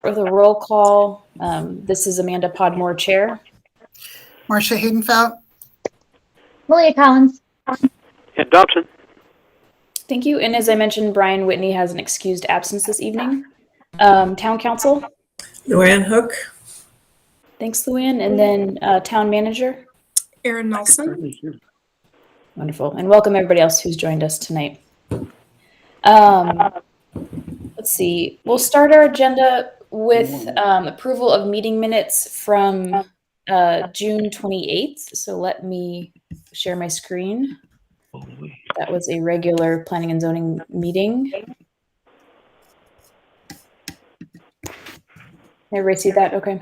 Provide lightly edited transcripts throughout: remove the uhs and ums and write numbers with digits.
with a roll call. This is Amanda Podmore, Chair. Marcia Haydenfeld. Malia Collins. Ed Dobson. Thank you. And as I mentioned, Brian Whitney has an excused absence this evening. Town Council. Luann Hook. Thanks, Luann. And then Town Manager. Erin Nelson. Wonderful. And welcome everybody else who's joined us tonight. Let's see. We'll start our agenda with approval of meeting minutes from June 28th. So let me share my screen. That was a regular planning and zoning meeting. Everybody see that? Okay.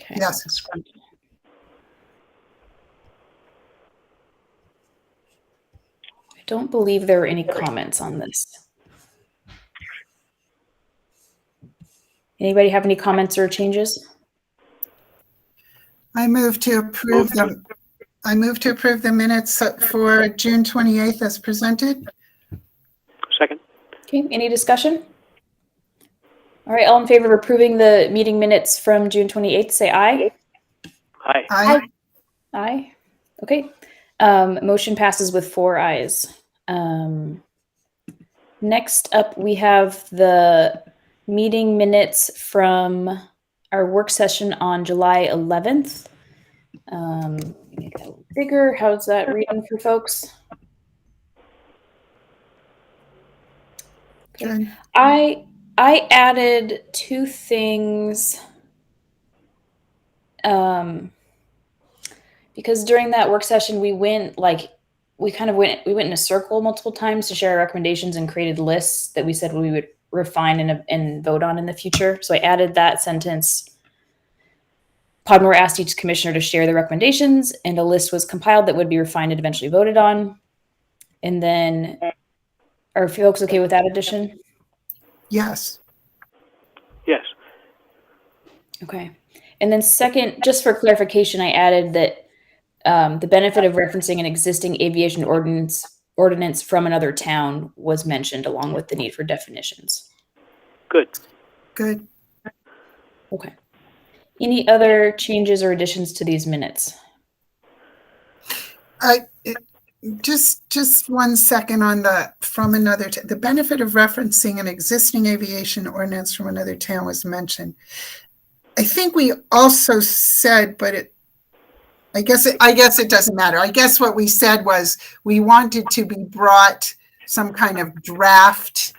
Okay. Yes. I don't believe there were any comments on this. Anybody have any comments or changes? I move to approve them. I move to approve the minutes for June 28th as presented. Second. Okay, any discussion? All right, all in favor of approving the meeting minutes from June 28th, say aye. Aye. Aye. Aye. Okay. Motion passes with 4 ayes. Next up, we have the meeting minutes from our work session on July 11th. Make that a little bigger. How's that reading for folks? Good. I added 2 things because during that work session we went in a circle multiple times to share our recommendations and created lists that we said we would refine and vote on in the future. So I added that sentence. Podmore asked each commissioner to share their recommendations, and a list was compiled that would be refined and eventually voted on. And then, are folks okay with that addition? Yes. Yes. Okay. And then second, just for clarification, I added that the benefit of referencing an existing aviation ordinance from another town was mentioned, along with the need for definitions. Good. Good. Okay. Any other changes or additions to these minutes? Just 1 second on the from another the benefit of referencing an existing aviation ordinance from another town was mentioned. I think we also said, but I guess it doesn't matter. I guess what we said was we wanted to be brought some kind of draft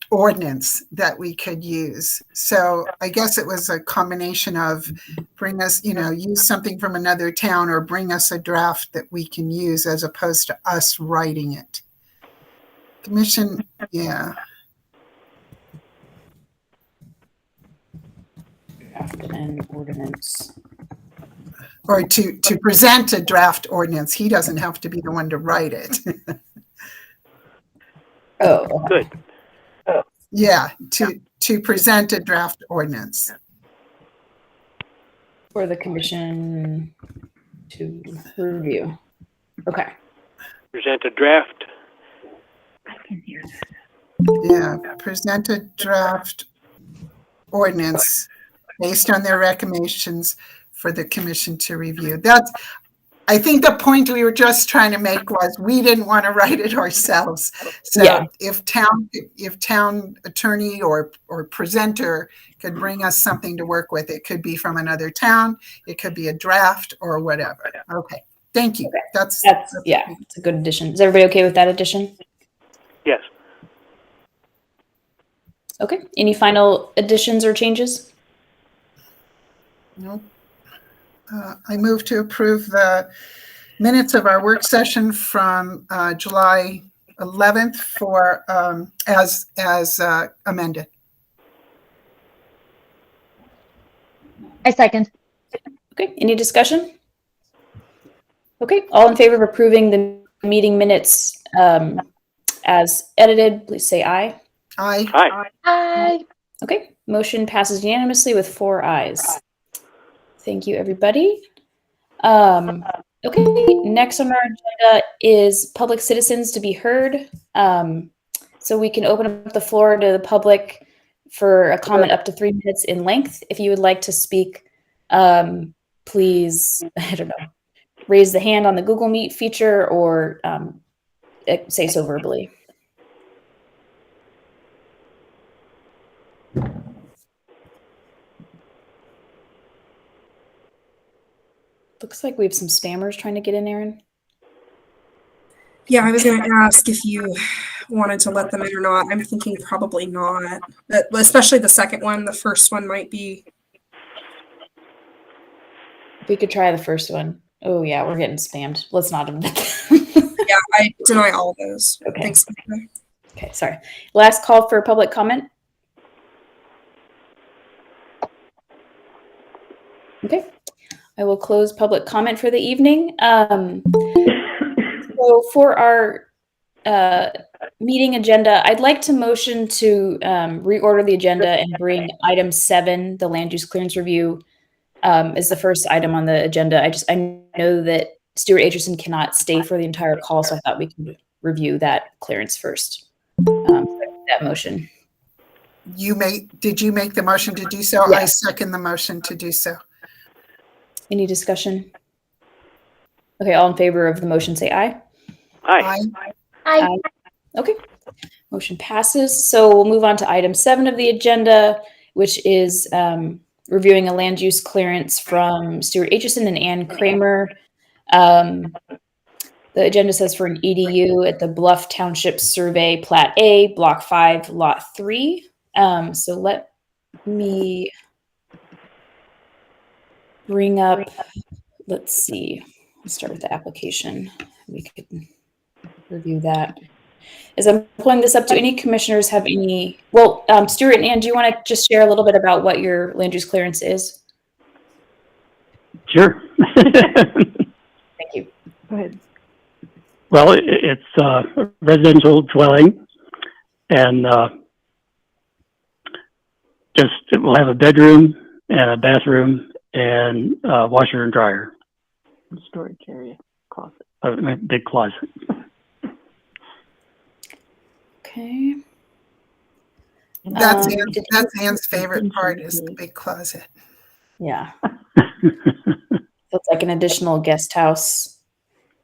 ordinance that we could use. So I guess it was a combination of bring us, use something from another town or bring us a draft that we can use as opposed to us writing it. Commission, yeah. Draft an ordinance. Or to present a draft ordinance. He doesn't have to be the one to write it. Oh, Good. Yeah, to present a draft ordinance. for the commission to review. Okay. Present a draft. Yeah, present a draft ordinance based on their recommendations for the commission to review. I think the point we were just trying to make was we didn't want to write it ourselves. So Yeah. if town attorney or presenter could bring us something to work with, it could be from another town, it could be a draft or whatever. Okay, thank you. Okay. That's It's a good addition. Is everybody okay with that addition? Yes. Okay. Any final additions or changes? Nope. I move to approve the minutes of our work session from July 11th for as amended. I second. Okay. Any discussion? Okay. All in favor of approving the meeting minutes as edited, please say aye. Aye. Aye. Aye. Okay. Motion passes unanimously with 4 ayes. Thank you, everybody. Okay, next on our agenda is public citizens to be heard. So we can open up the floor to the public for a comment up to 3 minutes in length. If you would like to speak, please, I don't know, raise the hand on the Google Meet feature or say so verbally. Looks like we have some spammers trying to get in, Aaron. Yeah, I was going to ask if you wanted to let them in or not. I'm thinking probably not, but especially the second one. The first one might be. We could try the first one. Oh yeah, we're getting spammed. Let's not admit that. Yeah, I deny all of those. Okay. Thanks. Okay, sorry. Last call for public comment. Okay, I will close public comment for the evening. So for our meeting agenda, I'd like to motion to reorder the agenda and bring item 7, the land use clearance review, as the first item on the agenda. I know that Stuart Aitchison cannot stay for the entire call, so I thought we could review that clearance first. That motion. Did you make the motion to do so? Yes. I second the motion to do so. Any discussion? Okay, all in favor of the motion, say aye. Aye. Aye. Okay, motion passes. So we'll move on to item 7 of the agenda, which is reviewing a land use clearance from Stuart Aitchison and Ann Kramer. The agenda says for an EDU at the Bluff Township Survey Plat A, Block 5, Lot 3. So let me bring up, let's see, let's start with the application. We could review that. As I'm pulling this up, do any commissioners have any, well, Stuart and Ann, do you want to just share a little bit about what your land use clearance is? Sure. Thank you. Go ahead. Well, it's a residential dwelling, and it will have a bedroom and a bathroom and a washer and dryer. Storage area, closet. A big closet. Okay. That's Did- that's Ann's favorite part is the big closet. Yeah. So it's like an additional guest house.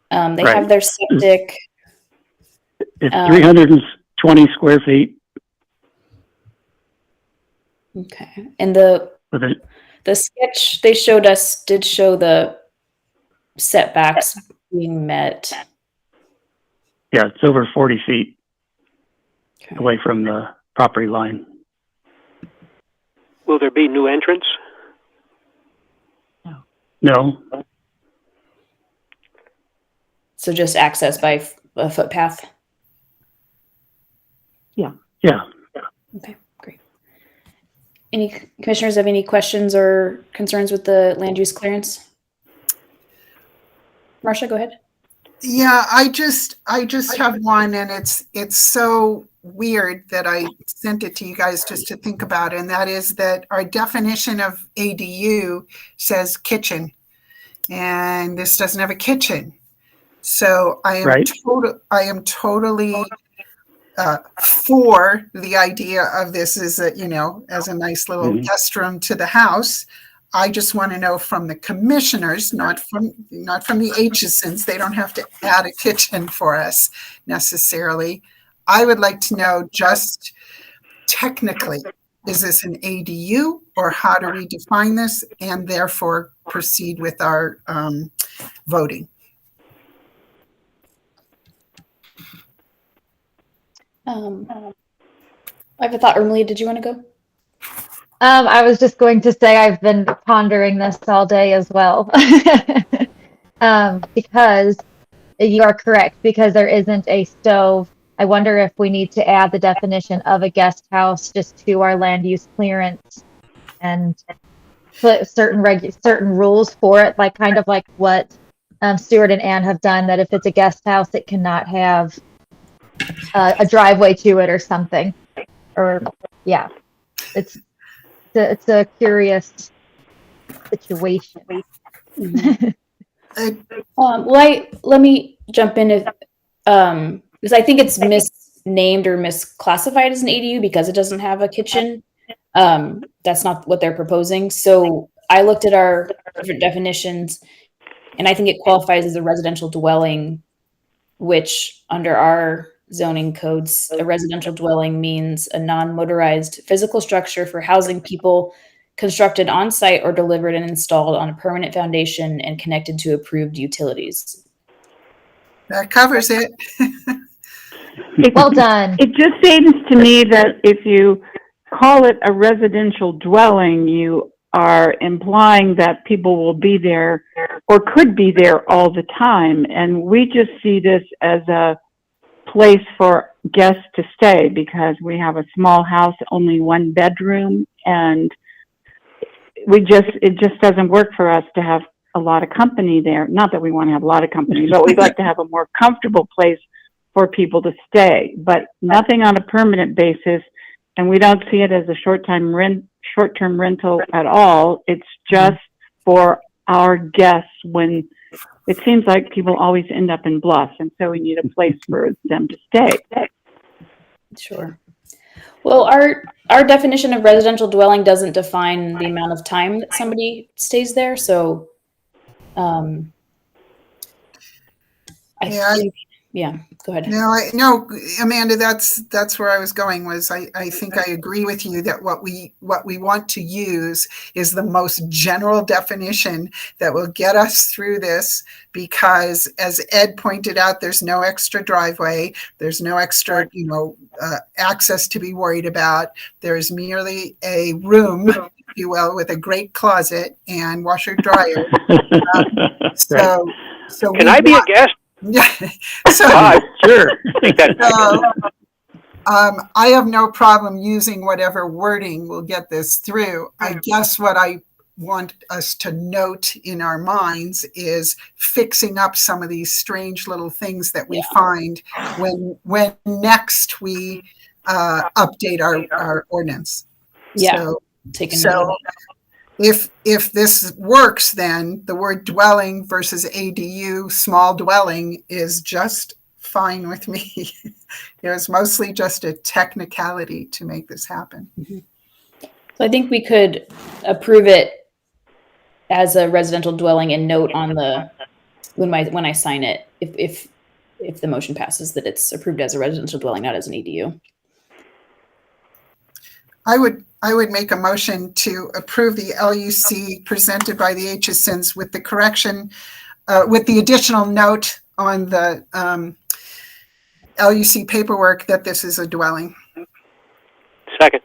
They Right. have their septic. It's 320 square feet Okay. And the with a, sketch they showed us did show the setbacks being met. yeah, it's over 40 feet Okay. away from the property line. Will there be new entrance? No, So just access by a footpath. yeah. Okay, great. Any commissioners have any questions or concerns with the land use clearance? Marcia, go ahead. Yeah, I just have one, and it's so weird that I sent it to you guys just to think about, and that is that our definition of ADU says kitchen, and this doesn't have a kitchen. So I am Right. totally for the idea of this as a nice little Mhm. guest room to the house. I just want to know from the commissioners, not from the Aitchisons. They don't have to add a kitchen for us necessarily. I would like to know just technically, is this an ADU or how do we define this and therefore proceed with our voting? I have a thought. Ermelia, did you want to go? I was just going to say I've been pondering this all day as well. Because you are correct, because there isn't a stove. I wonder if we need to add the definition of a guest house just to our land use clearance and put certain rules for it, like kind of like what Stuart and Ann have done, that if it's a guest house, it cannot have a driveway to it or something. Or yeah, it's a curious situation. Let me jump in if because I think it's named or misclassified as an ADU because it doesn't have a kitchen. That's not what they're proposing. So I looked at our different definitions, and I think it qualifies as a residential dwelling, which under our zoning codes, a residential dwelling means a non-motorized physical structure for housing people constructed on site or delivered and installed on a permanent foundation and connected to approved utilities. That covers it. Well done. It just seems to me that if you call it a residential dwelling, you are implying that people will be there or could be there all the time. And we just see this as a place for guests to stay because we have a small house, only 1 bedroom, and it just doesn't work for us to have a lot of company there. Not that we want to have a lot of company, but we'd like to have a more comfortable place for people to stay, but nothing on a permanent basis. And we don't see it as a short-term rental at all. It's just for our guests when it seems like people always end up in Bluff. And so we need a place for them to stay. Sure. Well, our definition of residential dwelling doesn't define the amount of time that somebody stays there. So I think, go ahead. No, Amanda, that's where I was going. Was I think I agree with you that what we want to use is the most general definition that will get us through this, because as Ed pointed out, there's no extra driveway, there's no extra access to be worried about. There's merely a room, if you will, with a great closet and washer dryer. So Can I be a guest? Yeah. Sure. I have no problem using whatever wording will get this through. I guess what I want us to note in our minds is fixing up some of these strange little things that we find when next we update our ordinance. Yeah. So if this works, then the word dwelling versus ADU, small dwelling, is just fine with me. It was mostly just a technicality to make this happen. Mm-hmm. So I think we could approve it as a residential dwelling and note on the when I sign it, if the motion passes, that it's approved as a residential dwelling, not as an ADU. I would make a motion to approve the LUC presented by the HSNs with the correction, with the additional note on the LUC paperwork that this is a dwelling. Second.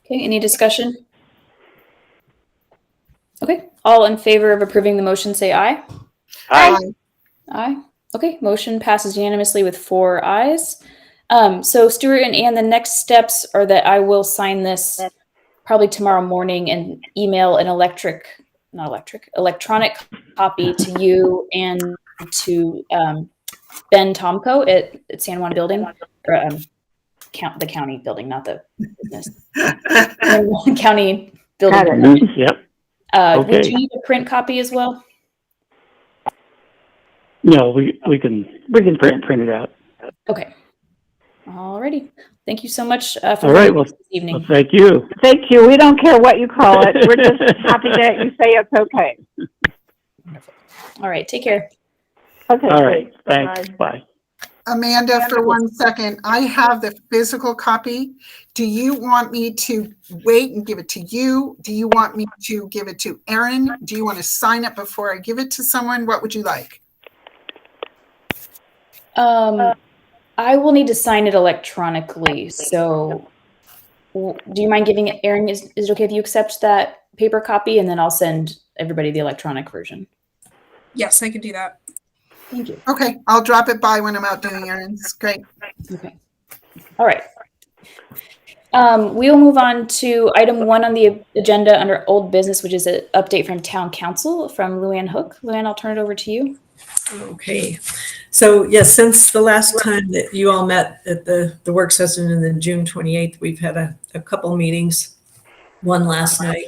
Okay, any discussion? Okay, all in favor of approving the motion, say aye. Aye. Aye. Okay, motion passes unanimously with 4 ayes. So Stuart and Ann, the next steps are that I will sign this probably tomorrow morning and email an electronic copy to you and to Ben Tomko at San Juan Building, or the county building, not the business. County building. Yep. Would Okay. you need a print copy as well? No, we can print it out. Okay. Alrighty. Thank you so much for All right. Well, this evening. well, thank you. Thank you. We don't care what you call it. We're just happy that you say it's okay. All right. Take care. Okay. All right. great. Thanks. Bye. Amanda, for 1 second, I have the physical copy. Do you want me to wait and give it to you? Do you want me to give it to Erin? Do you want to sign it before I give it to someone? What would you like? I will need to sign it electronically. So do you mind giving it, Erin? Is it okay if you accept that paper copy and then I'll send everybody the electronic version? Yes, I can do that. Thank you. Okay, I'll drop it by when I'm out doing errands. Great. Okay. All right. We will move on to item 1 on the agenda under old business, which is an update from Town Council from Luann Hook. Luann, I'll turn it over to you. Okay. So yes, since the last time that you all met at the work session in the June 28th, we've had a couple meetings, one last night.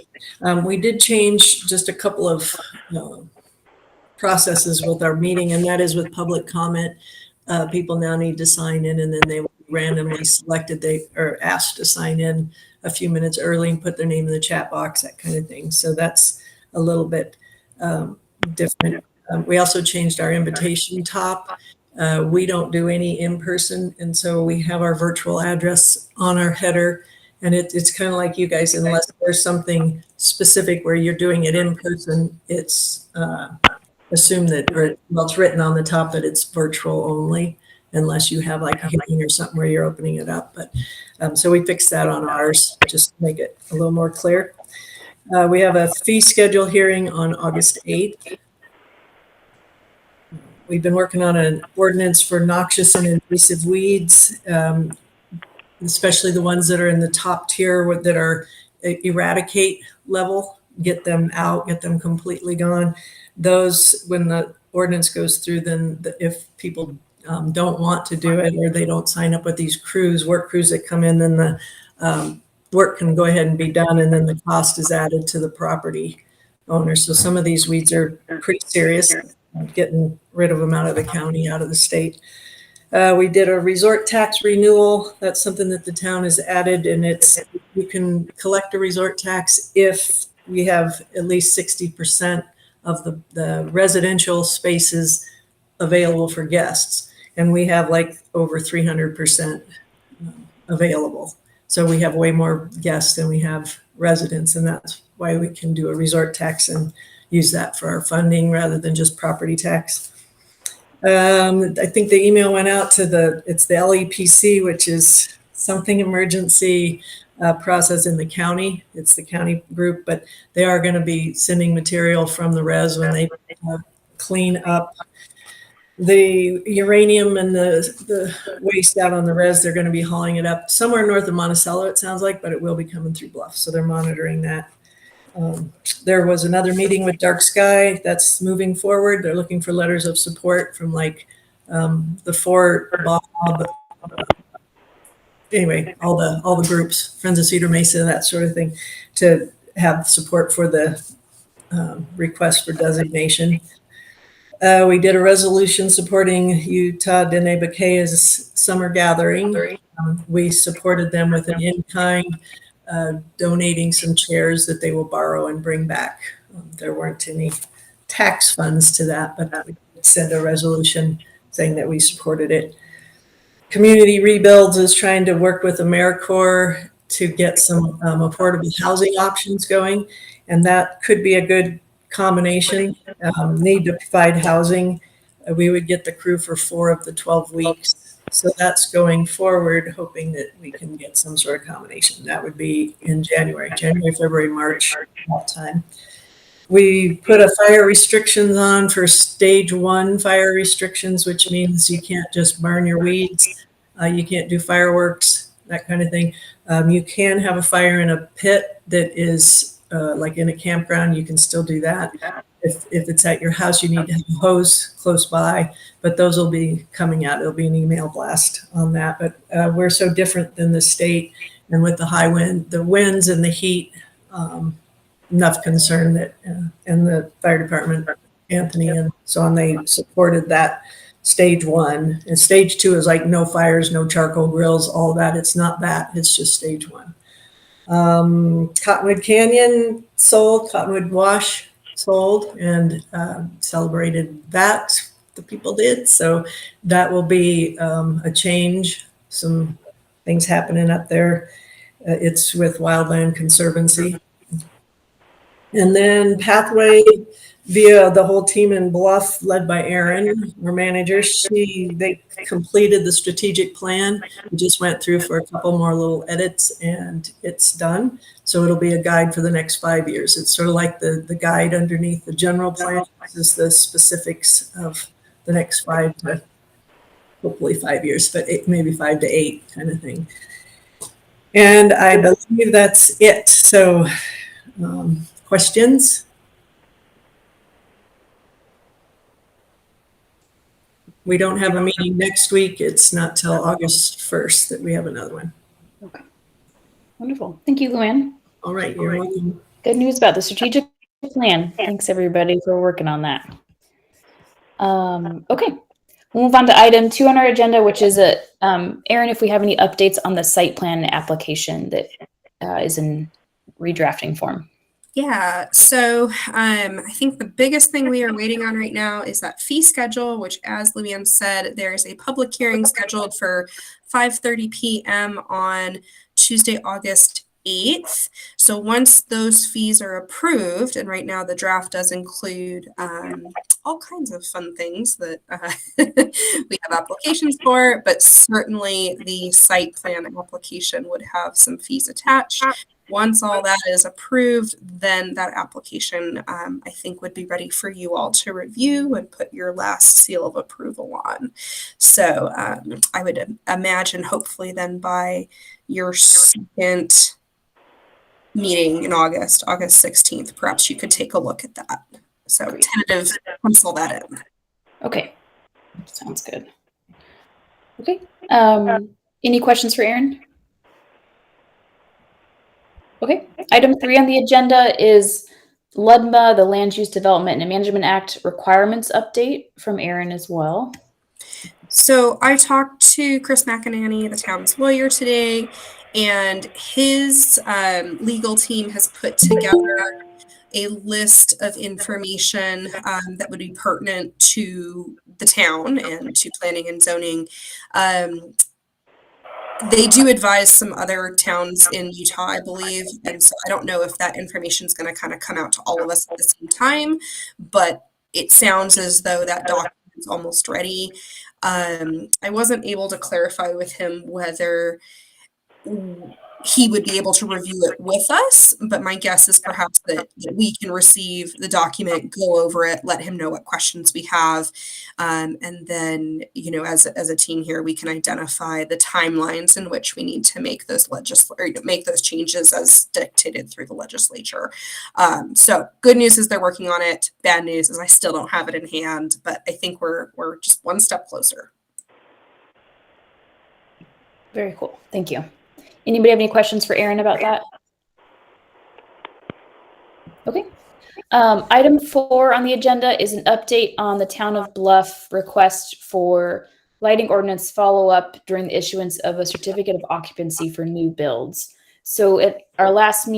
We did change just a couple of processes with our meeting, and that is with public comment. people now need to sign in, and then they will be randomly selected. They are asked to sign in a few minutes early and put their name in the chat box, that kind of thing. So that's a little bit different. We also changed our invitation top. We don't do any in-person, and so we have our virtual address on our header. And it's kind of like you guys, unless there's something specific where you're doing it in person, it's assume that, or well, it's written on the top that it's virtual only, unless you have like a hearing or something where you're opening it up. But so we fixed that on ours just to make it a little more clear. We have a fee schedule hearing on August 8th. We've been working on an ordinance for noxious and invasive weeds, especially the ones that are in the top tier that are eradicate level. Get them out, get them completely gone. Those, when the ordinance goes through, then if people don't want to do it, or they don't sign up with these crews, work crews that come in, then the work can go ahead and be done, and then the cost is added to the property owner. So some of these weeds are pretty serious, getting rid of them out of the county, out of the state. We did a resort tax renewal. That's something that the town has added, and it's, you can collect a resort tax if we have at least 60% of the residential spaces available for guests. And we have like over 300% available. So we have way more guests than we have residents, and that's why we can do a resort tax and use that for our funding rather than just property tax. I think the email went out to it's the LEPC, which is something emergency process in the county. It's the county group, but they are going to be sending material from the res when they clean up the uranium and the waste out on the res. They're going to be hauling it up somewhere north of Monticello, it sounds like, but it will be coming through Bluff. So they're monitoring that. There was another meeting with Dark Sky that's moving forward. They're looking for letters of support from like the Fort Bob, anyway, all the groups, Friends of Cedar Mesa, that sort of thing, to have support for the request for designation. We did a resolution supporting Utah Dene Bakea's summer gathering. We supported them with an in-kind, donating some chairs that they will borrow and bring back. There weren't any tax funds to that, but we sent a resolution saying that we supported it. Community Rebuilds is trying to work with AmeriCorps to get some affordable housing options going, and that could be a good combination. Need to provide housing. We would get the crew for 4 of the 12 weeks. So that's going forward, hoping that we can get some sort of combination. That would be in January, February, March, that time. We put a fire restrictions on for stage 1 fire restrictions, which means you can't just burn your weeds. You can't do fireworks, that kind of thing. You can have a fire in a pit that is like in a campground. You can still do that. If it's at your house, you need to have a hose close by, but those will be coming out. It'll be an email blast on that. But we're so different than the state, and with the high wind, the winds and the heat, enough concern that, and the fire department, Anthony and so on, they supported that stage 1. And stage 2 is like no fires, no charcoal grills, all that. It's not that, it's just stage 1. Cottonwood Canyon sold, Cottonwood Wash sold, and celebrated that, the people did. So that will be a change, some things happening up there. It's with Wildland Conservancy. And then Pathway, via the whole team in Bluff, led by Erin, our manager, they completed the strategic plan. We just went through for a couple more little edits, and it's done. So it'll be a guide for the next 5 years. It's sort of like the guide underneath the general plan. This is the specifics of the next 5 to hopefully 5 years, but maybe 5 to 8 kind of thing. And I believe that's it. So questions? We don't have a meeting next week. It's not till August 1st that we have another one. Okay. Wonderful. Thank you, Luann. All right. You're welcome. Good news about the strategic plan. Thanks everybody for working on that. Okay. We'll move on to item 2 on our agenda, which is Aaron, if we have any updates on the site plan application that is in redrafting form. Yeah, so I think the biggest thing we are waiting on right now is that fee schedule, which, as Luann said, there's a public hearing scheduled for 5:30 p.m. on Tuesday, August 8th. So once those fees are approved, and right now the draft does include all kinds of fun things that we have applications for, but certainly the site plan application would have some fees attached. Once all that is approved, then that application, I think, would be ready for you all to review and put your last seal of approval on. So I would imagine, hopefully, then by your second meeting in August 16th, perhaps you could take a look at that. So tentative, pencil that in. Okay, sounds good. Okay, any questions for Aaron? Okay, item 3 on the agenda is LUDMA, the Land Use Development and Management Act requirements update from Aaron as well. So I talked to Chris McInerney, the town's lawyer, today, and his legal team has put together a list of information that would be pertinent to the town and to planning and zoning. They do advise some other towns in Utah, I believe, and so I don't know if that information is going to kind of come out to all of us at the same time, but it sounds as though that document is almost ready. I wasn't able to clarify with him whether he would be able to review it with us, but my guess is perhaps that we can receive the document, go over it, let him know what questions we have, and then, you know, as a team here, we can identify the timelines in which we need to make those make those changes as dictated through the legislature. So good news is they're working on it. Bad news is I still don't have it in hand, but I think we're just one step closer. Very cool. Thank you. Anybody have any questions for Aaron about that? Okay. Item 4 on the agenda is an update on the Town of Bluff request for lighting ordinance follow-up during the issuance of a certificate of occupancy for new builds. So at our last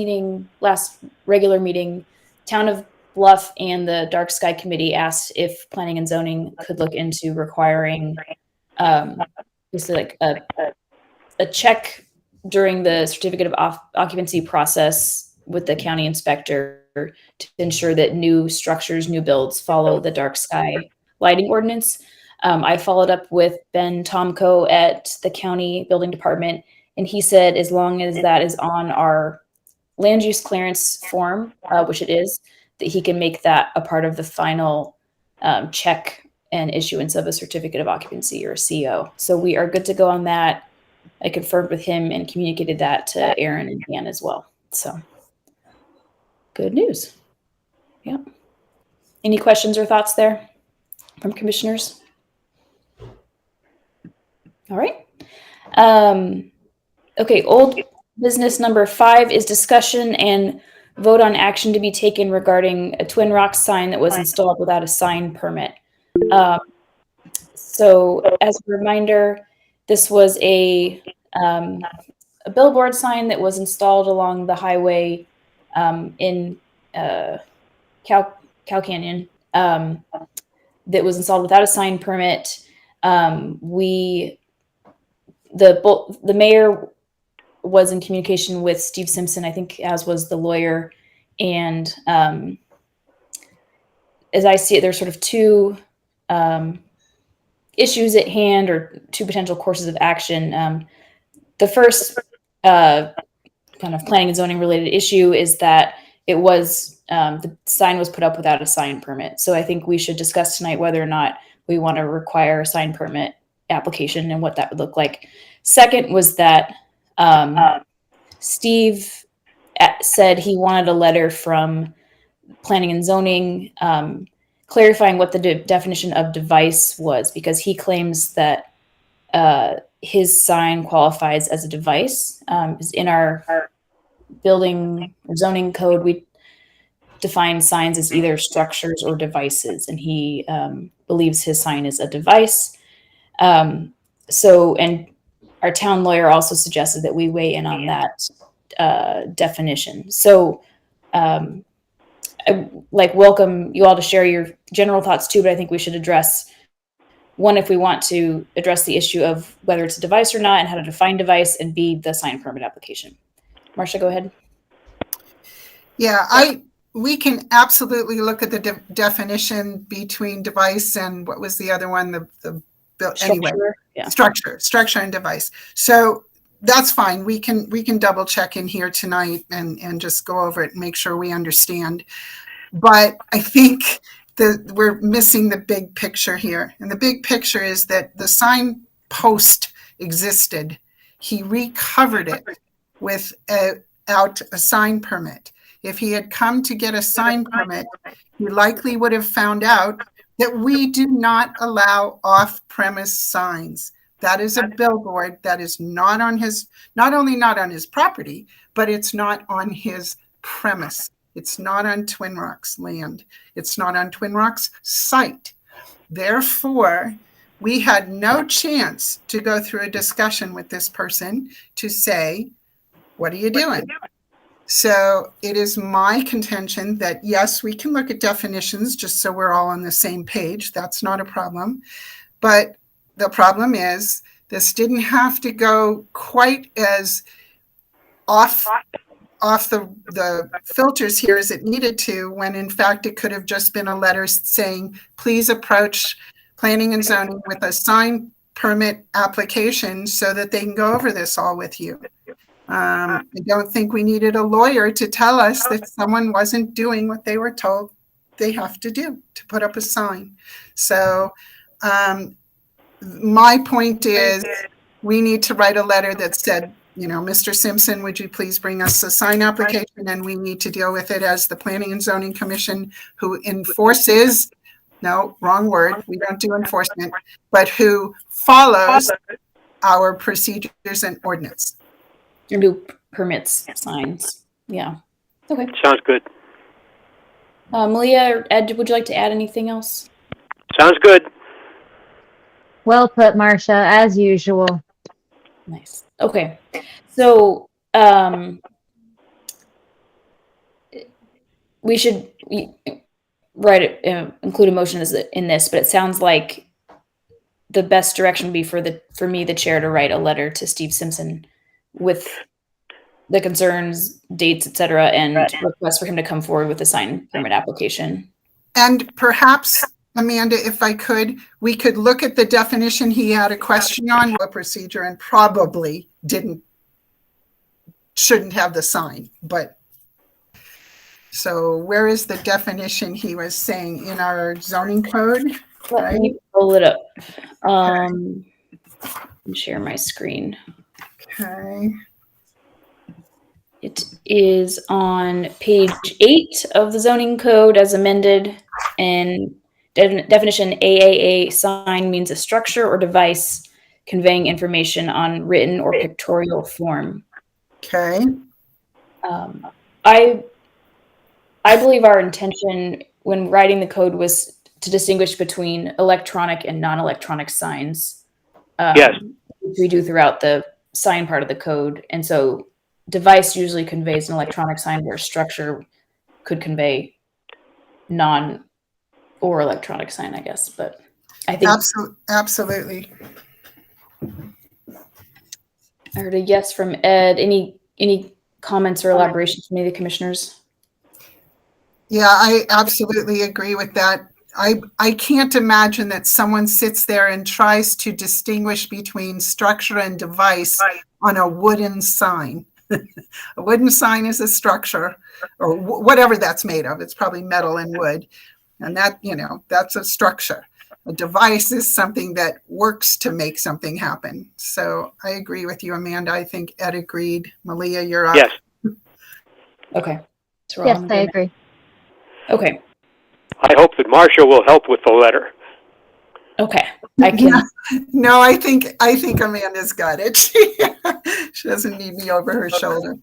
regular meeting, Town of Bluff and the Dark Sky Committee asked if Planning and Zoning could look into requiring basically like a check during the certificate of occupancy process with the county inspector to ensure that new structures, new builds follow the dark sky lighting ordinance. I followed up with Ben Tomko at the county building department, and he said as long as that is on our land use clearance form, which it is, that he can make that a part of the final check and issuance of a certificate of occupancy or a CO. So we are good to go on that. I confirmed with him and communicated that to Aaron and Dan as well. So good news. Yeah. Any questions or thoughts there from commissioners? All right. Okay. Old business number 5 is discussion and vote on action to be taken regarding a Twin Rocks sign that was installed without a sign permit. So as a reminder, this was a billboard sign that was installed along the highway in Cow Canyon that was installed without a sign permit. The mayor was in communication with Steve Simpson, I think, as was the lawyer. And as I see it, there's sort of 2 issues at hand, or 2 potential courses of action. The first kind of planning and zoning related issue is that it was the sign was put up without a sign permit. So I think we should discuss tonight whether or not we want to require a sign permit application and what that would look like. Second was that Steve said he wanted a letter from planning and zoning clarifying what the definition of device was, because he claims that his sign qualifies as a device. In our building or zoning code, we define signs as either structures or devices, and he believes his sign is a device. So, and our town lawyer also suggested that we weigh in on that definition. So, I welcome you all to share your general thoughts too, but I think we should address one, if we want to address the issue of whether it's a device or not and how to define device, and B, the sign permit application. Marcia, go ahead. Yeah, we can absolutely look at the definition between device and what was the other one, anyway, Yeah. structure and device. So that's fine. We can double check in here tonight and just go over it and make sure we understand. But I think we're missing the big picture here. And the big picture is that the sign post existed. He recovered it without a sign permit. If he had come to get a sign permit, he likely would have found out that we do not allow off-premise signs. That is a billboard that is not only not on his property, but it's not on his premise. It's not on Twin Rocks land. It's not on Twin Rocks site. Therefore, we had no chance to go through a discussion with this person to say, what are you doing? So it is my contention that, yes, we can look at definitions just so we're all on the same page. That's not a problem. But the problem is this didn't have to go quite as off the filters here as it needed to, when in fact it could have just been a letter saying, please approach planning and zoning with a sign permit application so that they can go over this all with you. I don't think we needed a lawyer to tell us that someone wasn't doing what they were told they have to do to put up a sign. So my point is we need to write a letter that said, Mr. Simpson, would you please bring us a sign application, and we need to deal with it as the Planning and Zoning Commission, who enforces, no, wrong word, we don't do enforcement, but who follows our procedures and ordinance. Or do permits, signs. Yeah. Okay. Sounds good. Malia or Ed, would you like to add anything else? Sounds good. Well put, Marcia, as usual. Nice. Okay. So we should write it, include a motion in this, but it sounds like the best direction would be for me, the chair, to write a letter to Steve Simpson with the concerns, dates, etc., and request for him to come forward with a sign permit application. And perhaps, Amanda, if I could, we could look at the definition he had a question on, a procedure, and probably shouldn't have the sign. But so where is the definition he was saying in our zoning code? Let me pull it up. Let me share my screen. Okay. It is on page 8 of the zoning code as amended, and definition AAA sign means a structure or device conveying information on written or pictorial form. Okay. I believe our intention when writing the code was to distinguish between electronic and non-electronic signs. Yes. Which we do throughout the sign part of the code. And so device usually conveys an electronic sign, where structure could convey non or electronic sign, I guess. But I think absolutely. I heard a yes from Ed. Any comments or elaborations from any of the commissioners? Yeah, I absolutely agree with that. I can't imagine that someone sits there and tries to distinguish between structure and device on a wooden sign. A wooden sign is a structure, or whatever that's made of. It's probably metal and wood. And that, that's a structure. A device is something that works to make something happen. So I agree with you, Amanda. I think Ed agreed. Malia, you're up. Yes. Okay. So Yes, I agree. Okay. I hope that Marcia will help with the letter. Okay. I can. No, I think Amanda's got it. She doesn't need me over her shoulder.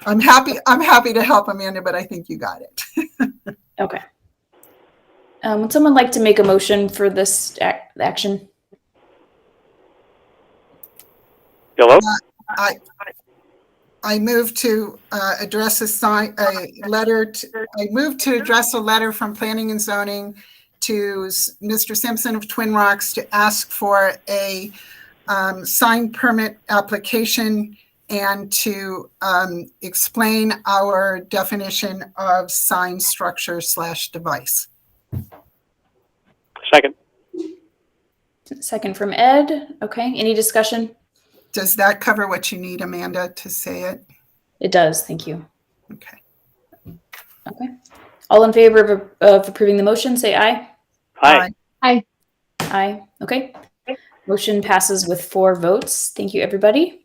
I'm happy to help, Amanda, but I think you got it. Okay. Would someone like to make a motion for this action? Hello? I move to address I move to address a letter from Planning and Zoning to Mr. Simpson of Twin Rocks to ask for a sign permit application and to explain our definition of sign structure / device. Second. Second from Ed. Okay, any discussion? Does that cover what you need, Amanda, to say it? It does, thank you. Okay. Okay. All in favor of approving the motion, say aye. Hi. Aye. Okay. Motion passes with 4 votes. Thank you, everybody.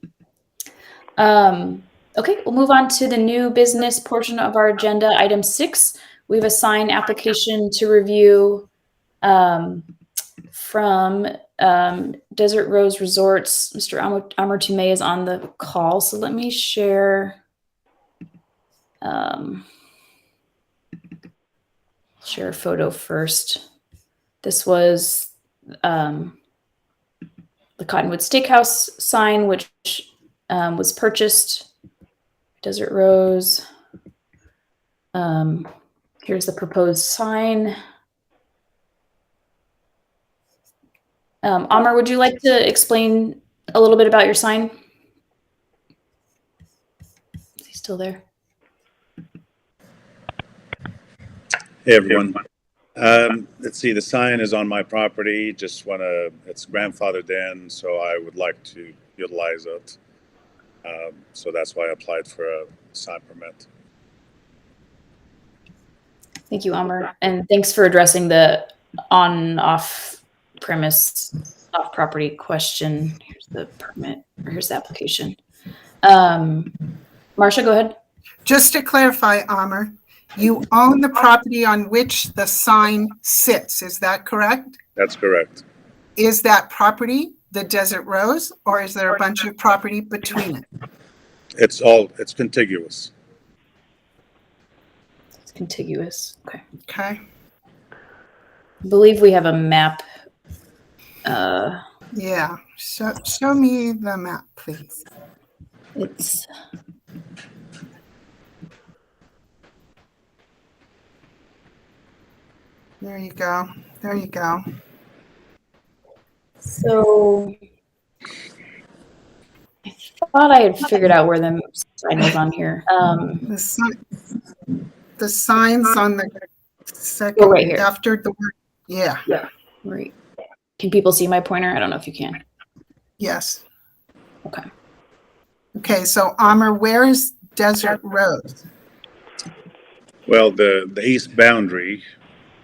Okay, we'll move on to the new business portion of our agenda. Item 6, we have a sign application to review from Desert Rose Resorts. Mr. Amar Tumay is on the call, so let me share. Share a photo first. This was the Cottonwood Steakhouse sign, which was purchased. Desert Rose. Here's the proposed sign. Amar, would you like to explain a little bit about your sign? Is he still there? Hey everyone. Let's see, the sign is on my property. It's grandfathered in, so I would like to utilize it. So that's why I applied for a sign permit. Thank you, Amar. And thanks for addressing the on-off premise, off-property question. Here's the permit, or here's the application. Marcia, go ahead. Just to clarify, Amar, you own the property on which the sign sits. Is that correct? That's correct. Is that property the Desert Rose, or is there a bunch of property between it? It's contiguous. It's contiguous. Okay. Okay. I believe we have a map. Yeah. Show me the map, please. It's There you go. There you go. so. I thought I had figured out where the sign was on here. The signs on the second Oh, right here. after the word. Yeah. Right. Can people see my pointer? I don't know if you can. Yes. Okay. Okay. So, Amar, where is Desert Rose? Well, the east boundary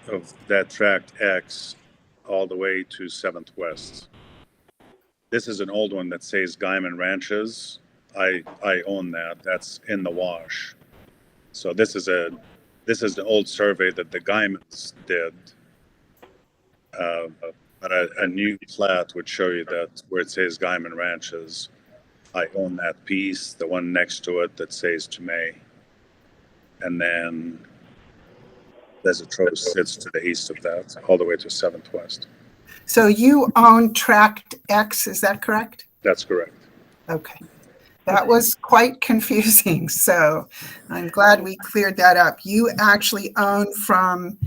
of that tract X all the way to 7th West. This is an old one that says Guyman Ranches. I own that. That's in the wash. So this is an old survey that the Guymans did. But a new plat would show you that where it says Guyman Ranches, I own that piece. The one next to it that says Tumay, and then Desert Rose sits to the east of that, all the way to 7th West. So you own tract X, is that correct? That's correct. Okay. That was quite confusing. So I'm glad we cleared that up. You actually own from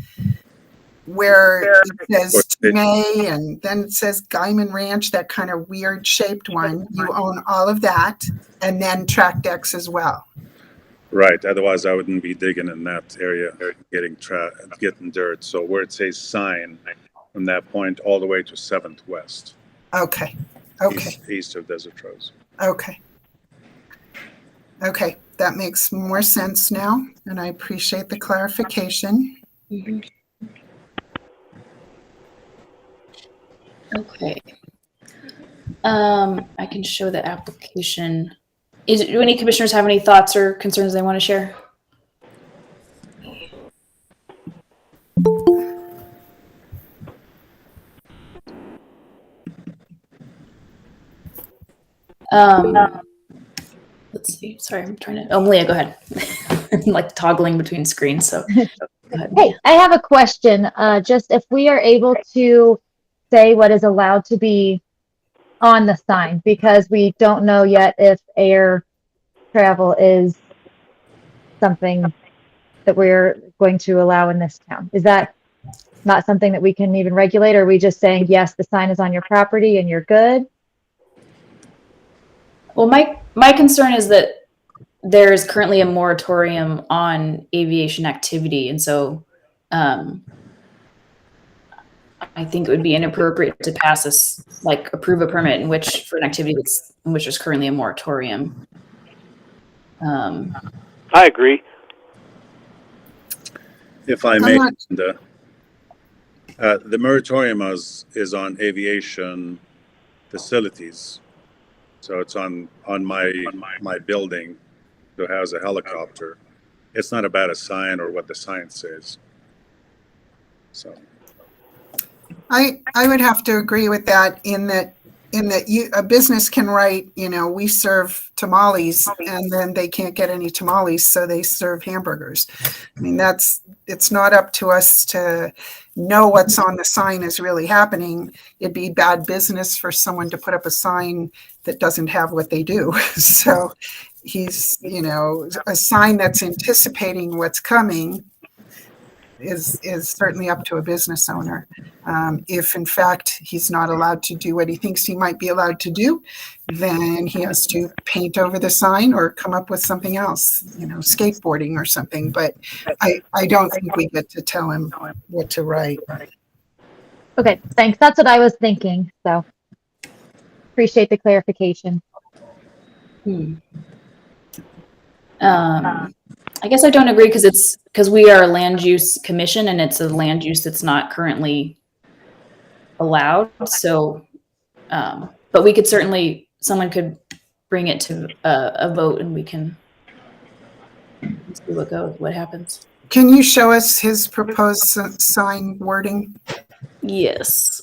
where it says May and then it says Guyman Ranch, that kind of weird shaped one. You own all of that and then tract X as well. Right. Otherwise, I wouldn't be digging in that area, getting dirt. So where it says sign, from that point all the way to 7th West. Okay. East of Desert Rose. Okay. That makes more sense now, and I appreciate the clarification. Mm-hmm. Okay. I can show the application. Do any commissioners have any thoughts or concerns they want to share? Let's see. Sorry, I'm trying to. Oh, Malia, go ahead. I'm like toggling between screens, so go ahead. Hey, I have a question. Just if we are able to say what is allowed to be on the sign because we don't know yet if air travel is something that we're going to allow in this town. Is that not something that we can even regulate? Or are we just saying, yes, the sign is on your property and you're good? Well, my concern is that there is currently a moratorium on aviation activity, and so I think it would be inappropriate to pass this, like approve a permit in which for an activity that's in which there's currently a moratorium. I agree. If I I'm may, not- the moratorium is on aviation facilities. So it's on my building that has a helicopter. It's not about a sign or what the sign says. So I would have to agree with that in that a business can write, we serve tamales, and then they can't get any tamales, so they serve hamburgers. I mean, it's not up to us to know what's on the sign is really happening. It'd be bad business for someone to put up a sign that doesn't have what they do. So he's, a sign that's anticipating what's coming is certainly up to a business owner. If in fact he's not allowed to do what he thinks he might be allowed to do, then he has to paint over the sign or come up with something else, skateboarding or something. But I don't think we get to tell him what to write. Okay, thanks. That's what I was thinking. So appreciate the clarification. I guess I don't agree because we are a land use commission and it's a land use that's not currently allowed. So, but we could certainly, someone could bring it to a vote and we can see what happens. Can you show us his proposed sign wording? Yes.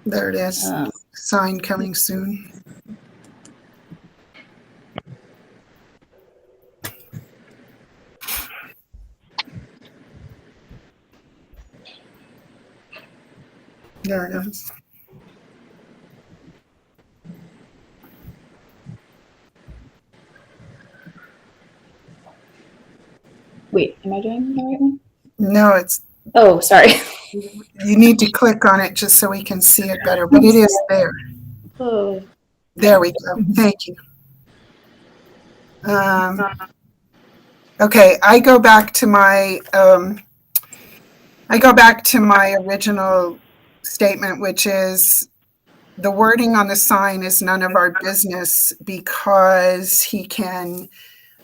There it is. Sign coming soon. There it is. Wait, am I doing the right one? No, it's. Oh, sorry. You need to click on it just so we can see it better, but it is there. Oh. There we go. Thank you. Okay, I go back to my original statement, which is the wording on the sign is none of our business because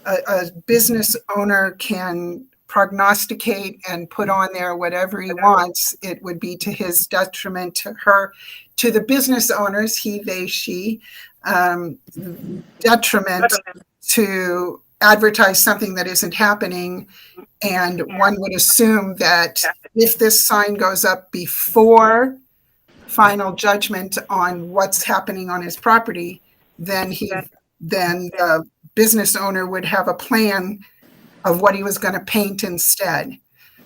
a business owner can prognosticate and put on there whatever he wants. It would be to his detriment, to the business owners, he, they, she, detriment to advertise something that isn't happening. And one would assume that if this sign goes up before final judgment on what's happening on his property, then the business owner would have a plan of what he was going to paint instead.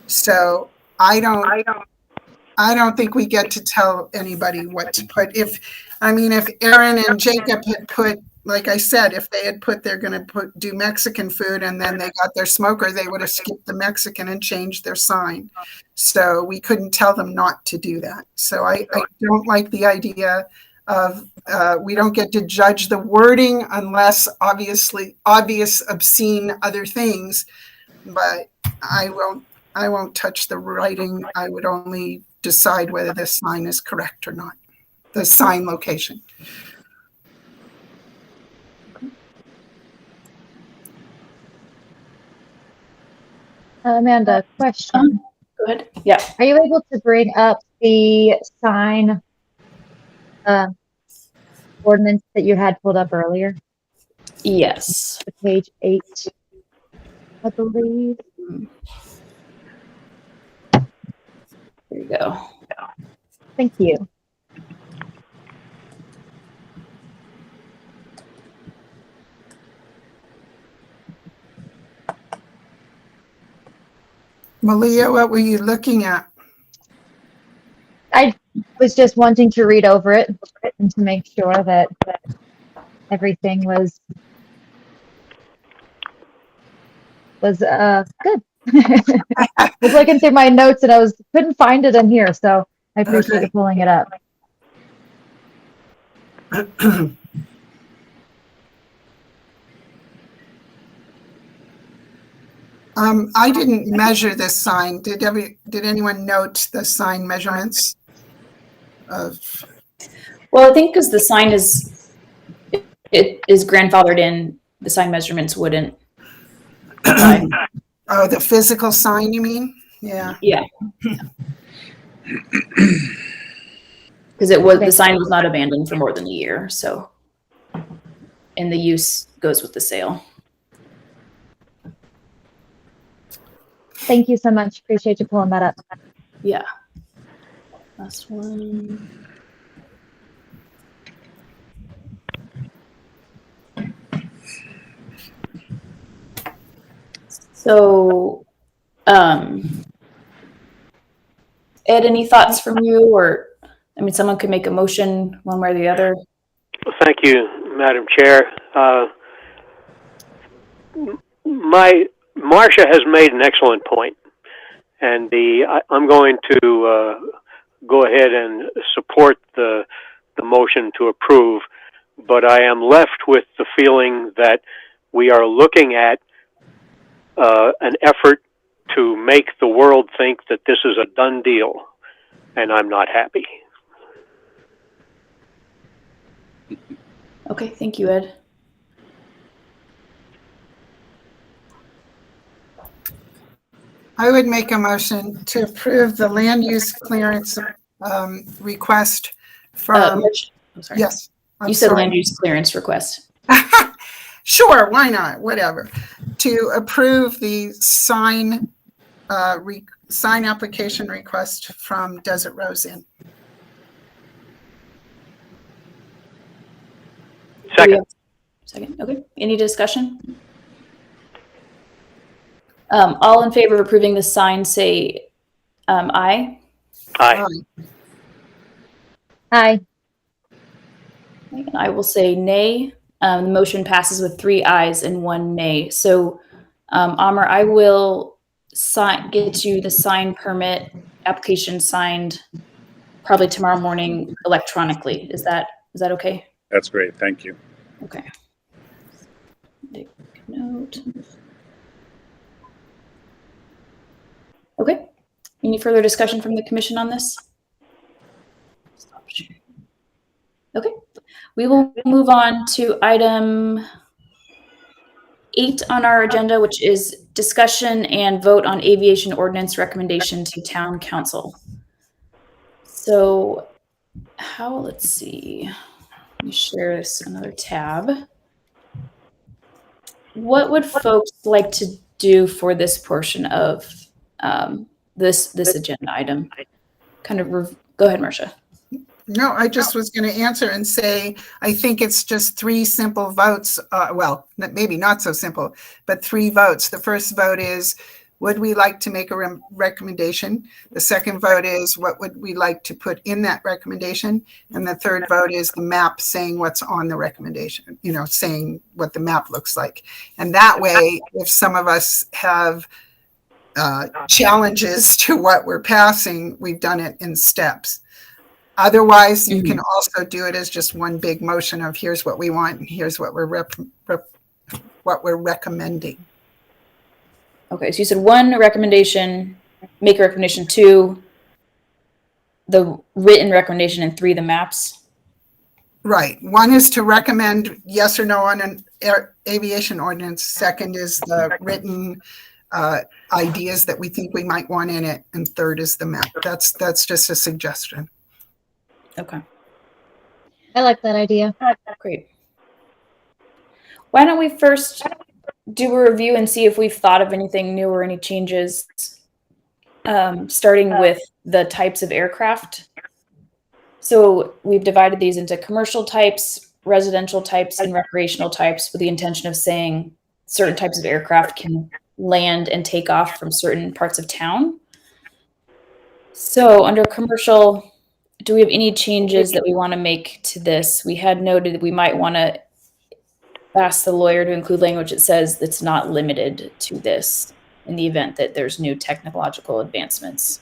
So I don't think we get to tell anybody what to put. If Aaron and Jacob had put, like I said, if they had put they're going to do Mexican food and then they got their smoker, they would have skipped the Mexican and changed their sign. So we couldn't tell them not to do that. So I don't like the idea of we don't get to judge the wording unless obvious, obscene other things. But I won't touch the writing. I would only decide whether this sign is correct or not. The sign location. Amanda, question. Go ahead. Yeah. Are you able to bring up the sign ordinance that you had pulled up earlier? Yes. Page 8, I believe. There you go. Thank you. Malia, what were you looking at? I was just wanting to read over it and to make sure that everything was good. I was looking through my notes and I couldn't find it in here, so I appreciate you pulling it up. I didn't measure this sign. Did anyone note the sign measurements? Well, I think because the sign it is grandfathered in, the sign measurements wouldn't apply. Oh, the physical sign, you mean? Yeah. Yeah. Because the sign was not abandoned for more than a year, so, and the use goes with the sale. Thank you so much. Appreciate you pulling that up. Yeah. Last one. So, Ed, any thoughts from you? Or, I mean, someone could make a motion one way or the other. Well, thank you, Madam Chair. Marcia has made an excellent point, and I'm going to go ahead and support the motion to approve, but I am left with the feeling that we are looking at an effort to make the world think that this is a done deal, and I'm not happy. Okay, thank you, Ed. I would make a motion to approve the land use clearance request from. I'm sorry. Yes. You said land use clearance request. Sure, why not? Whatever. To approve the sign application request from Desert Rose Inn. Second. Okay. Any discussion? All in favor of approving the sign, say aye. Aye. Aye. And I will say nay. The motion passes with 3 ayes and 1 nay. So, Amr, I will get you the sign permit application signed probably tomorrow morning electronically. Is that okay? That's great. Thank you. Okay. Take a note. Okay. Any further discussion from the commission on this? Okay. We will move on to item 8 on our agenda, which is discussion and vote on aviation ordinance recommendation to town council. So let's see. Let me share this another tab. What would folks like to do for this portion of this agenda item? Go ahead, Marcia. No, I just was going to answer and say, I think it's just 3 simple votes. Well, maybe not so simple, but 3 votes. The first vote is, would we like to make a recommendation? The second vote is, what would we like to put in that recommendation? And the third vote is the map saying what's on the recommendation, saying what the map looks like. And that way, if some of us have challenges to what we're passing, we've done it in steps. Otherwise, you can also do it as just one big motion of here's what we want and here's what we're recommending. Okay, so you said 1 recommendation, make a recommendation, 2 the written recommendation, and 3 the maps. Right. 1 is to recommend yes or no on an aviation ordinance. Second is the written ideas that we think we might want in it, and third is the map. That's just a suggestion. Okay. I like that idea. Great. Why don't we first do a review and see if we've thought of anything new or any changes, starting with the types of aircraft. So we've divided these into commercial types, residential types, and recreational types, with the intention of saying certain types of aircraft can land and take off from certain parts of town. So under commercial, do we have any changes that we want to make to this? We had noted that we might want to ask the lawyer to include language that says it's not limited to this in the event that there's new technological advancements.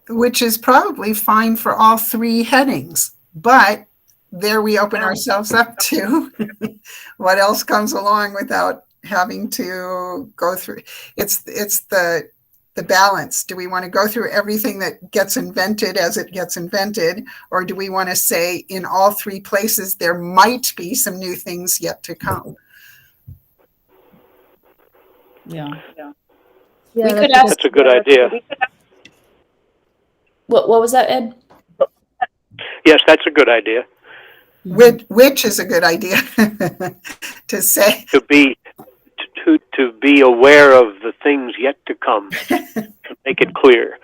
Which is probably fine for all three headings, but there we open ourselves up to what else comes along without having to go through. It's the balance. Do we want to go through everything that gets invented as it gets invented, or do we want to say in all three places there might be some new things yet to come? Yeah. Yeah, We could ask. That's a good idea. What was that, Ed? Yes, that's a good idea. Which is a good idea to say. To be aware of the things yet to come, to make it clear.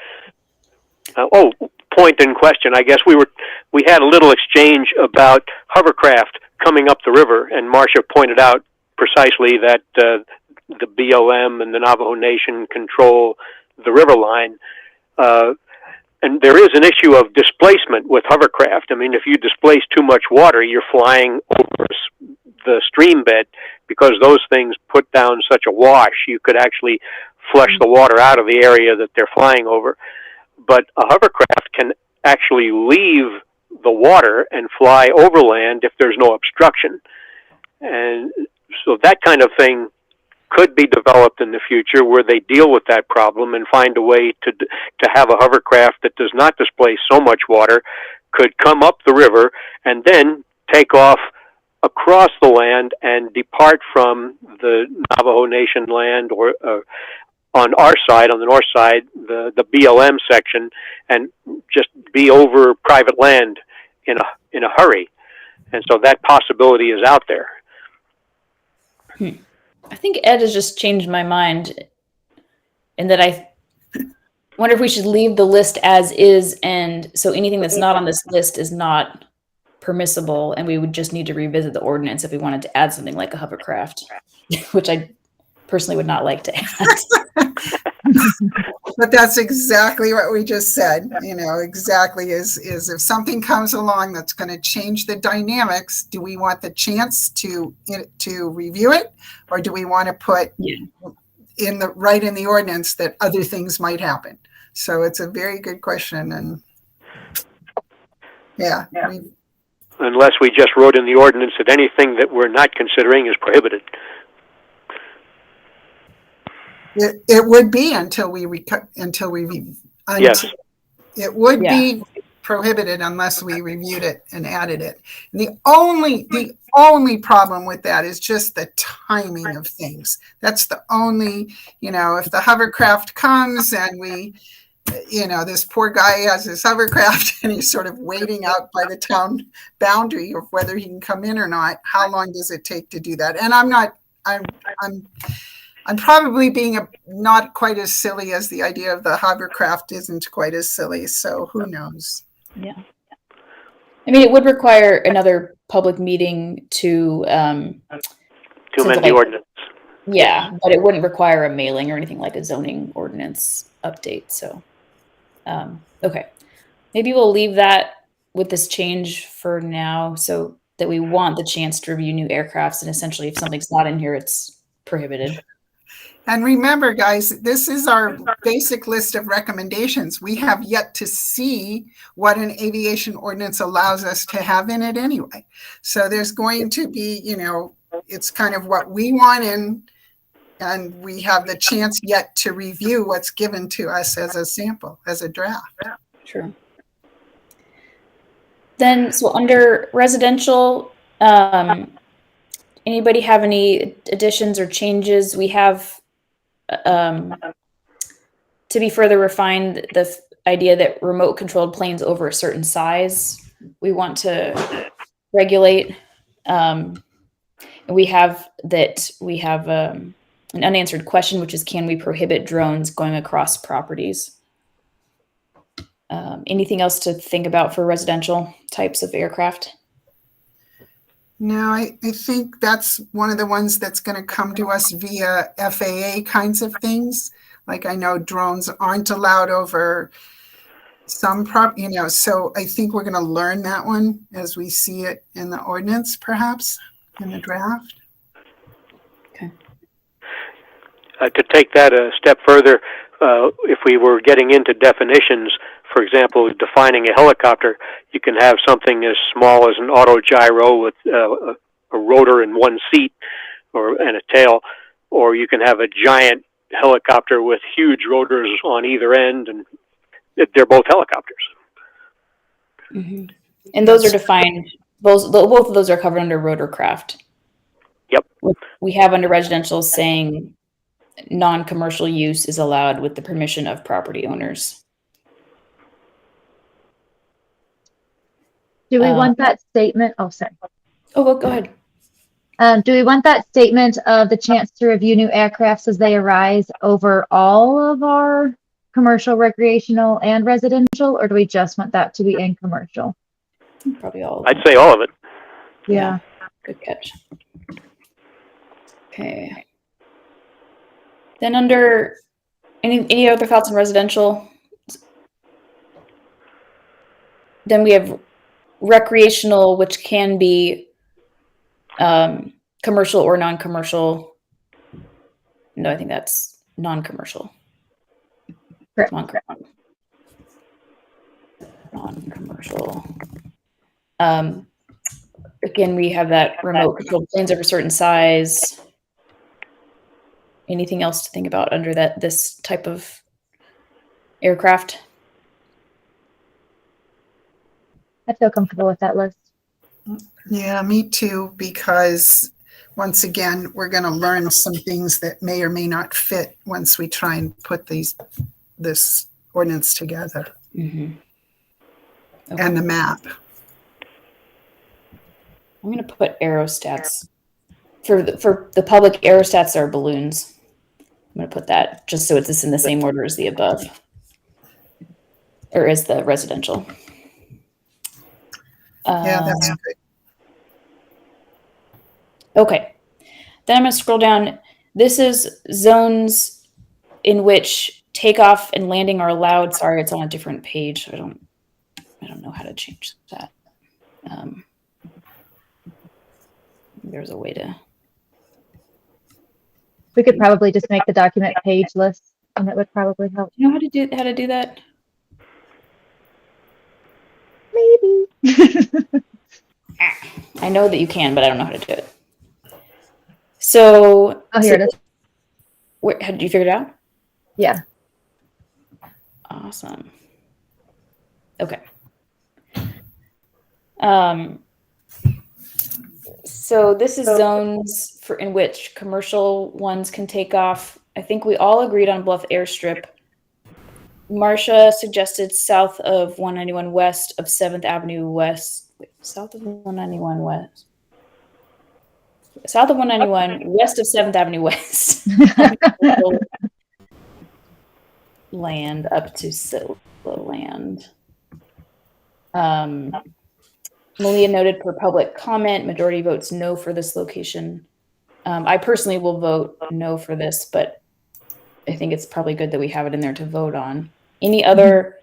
Point in question. I guess we had a little exchange about hovercraft coming up the river, and Marcia pointed out precisely that the BLM and the Navajo Nation control the river line. And there is an issue of displacement with hovercraft. I mean, if you displace too much water, you're flying over the stream bed, because those things put down such a wash, you could actually flush the water out of the area that they're flying over. But a hovercraft can actually leave the water and fly overland if there's no obstruction. And so that kind of thing could be developed in the future, where they deal with that problem and find a way to have a hovercraft that does not displace so much water, could come up the river and then take off across the land and depart from the Navajo Nation land, or on our side, on the north side, the BLM section, and just be over private land in a hurry. And so that possibility is out there. I think Ed has just changed my mind in that I wonder if we should leave the list as is, and so anything that's not on this list is not permissible, and we would just need to revisit the ordinance if we wanted to add something like a hovercraft, which I personally would not like to add. But that's exactly what we just said. Exactly is if something comes along that's going to change the dynamics, do we want the chance to review it, or do we want to put in the ordinance that other things might happen? So it's a very good question, and unless we just wrote in the ordinance that anything that we're not considering is prohibited. It would be until we yes. It would be prohibited unless we reviewed it and added it. And the only problem with that is just the timing of things. That's the only, if the hovercraft comes and this poor guy has his hovercraft and he's sort of waiting out by the town boundary of whether he can come in or not, how long does it take to do that? And I'm probably being not quite as silly as the idea of the hovercraft isn't quite as silly. So who knows? Yeah. I mean, it would require another public meeting to amend the ordinance. Yeah, but it wouldn't require a mailing or anything like a zoning ordinance update. So, okay. Maybe we'll leave that with this change for now, so that we want the chance to review new aircrafts, and essentially if something's not in here, it's prohibited. And remember, guys, this is our basic list of recommendations. We have yet to see what an aviation ordinance allows us to have in it anyway. So there's going to be, it's kind of what we want in, and we have the chance yet to review what's given to us as a sample, as a draft. True. Then, so under residential, anybody have any additions or changes? We have, to be further refined, the idea that remote controlled planes over a certain size, we want to regulate. We have an unanswered question, which is, can we prohibit drones going across properties? Anything else to think about for residential types of aircraft? No, I think that's one of the ones that's going to come to us via FAA kinds of things. Like I know drones aren't allowed over some so I think we're going to learn that one as we see it in the ordinance, perhaps in the draft. Okay. To take that a step further, if we were getting into definitions, for example, defining a helicopter, you can have something as small as an auto gyro with a rotor in one seat and a tail, or you can have a giant helicopter with huge rotors on either end, and they're both helicopters. Mm-hmm. And those are defined, both of those are covered under rotorcraft. Yep. We have under residential saying non-commercial use is allowed with the permission of property owners. Do we want that statement? Oh, sorry. Oh, well, go ahead. Do we want that statement of the chance to review new aircrafts as they arise over all of our commercial, recreational, and residential, or do we just want that to be in commercial? Probably all. I'd say all of it. Yeah. Good catch. Okay. Then under any other thoughts on residential? Then we have recreational, which can be commercial or non-commercial. No, I think that's non-commercial. Correct. Non-commercial. Again, we have that remote control planes of a certain size. Anything else to think about under this type of aircraft? I feel comfortable with that list. Yeah, me too, because once again, we're going to learn some things that may or may not fit once we try and put this ordinance together. Mm-hmm. Okay. And the map. I'm going to put aerostats. For the public, aerostats are balloons. I'm going to put that just so it's in the same order as the above. Or as the residential. Yeah, that's good. Okay. Then I'm going to scroll down. This is zones in which takeoff and landing are allowed. Sorry, it's on a different page. So I don't know how to change that. There's a way to. We could probably just make the document page list, and that would probably help. You know how to do that? Maybe. I know that you can, but I don't know how to do it. So, here it is. Did you figure it out? Yeah. Awesome. Okay. So this is zones in which commercial ones can take off. I think we all agreed on Bluff Airstrip. Marcia suggested south of 191 west of 7th Avenue West. Wait, south of 191 west. South of 191 west of 7th Avenue West. Land up to Silo Land. Malia noted per public comment, majority votes no for this location. I personally will vote no for this, but I think it's probably good that we have it in there to vote on. Any other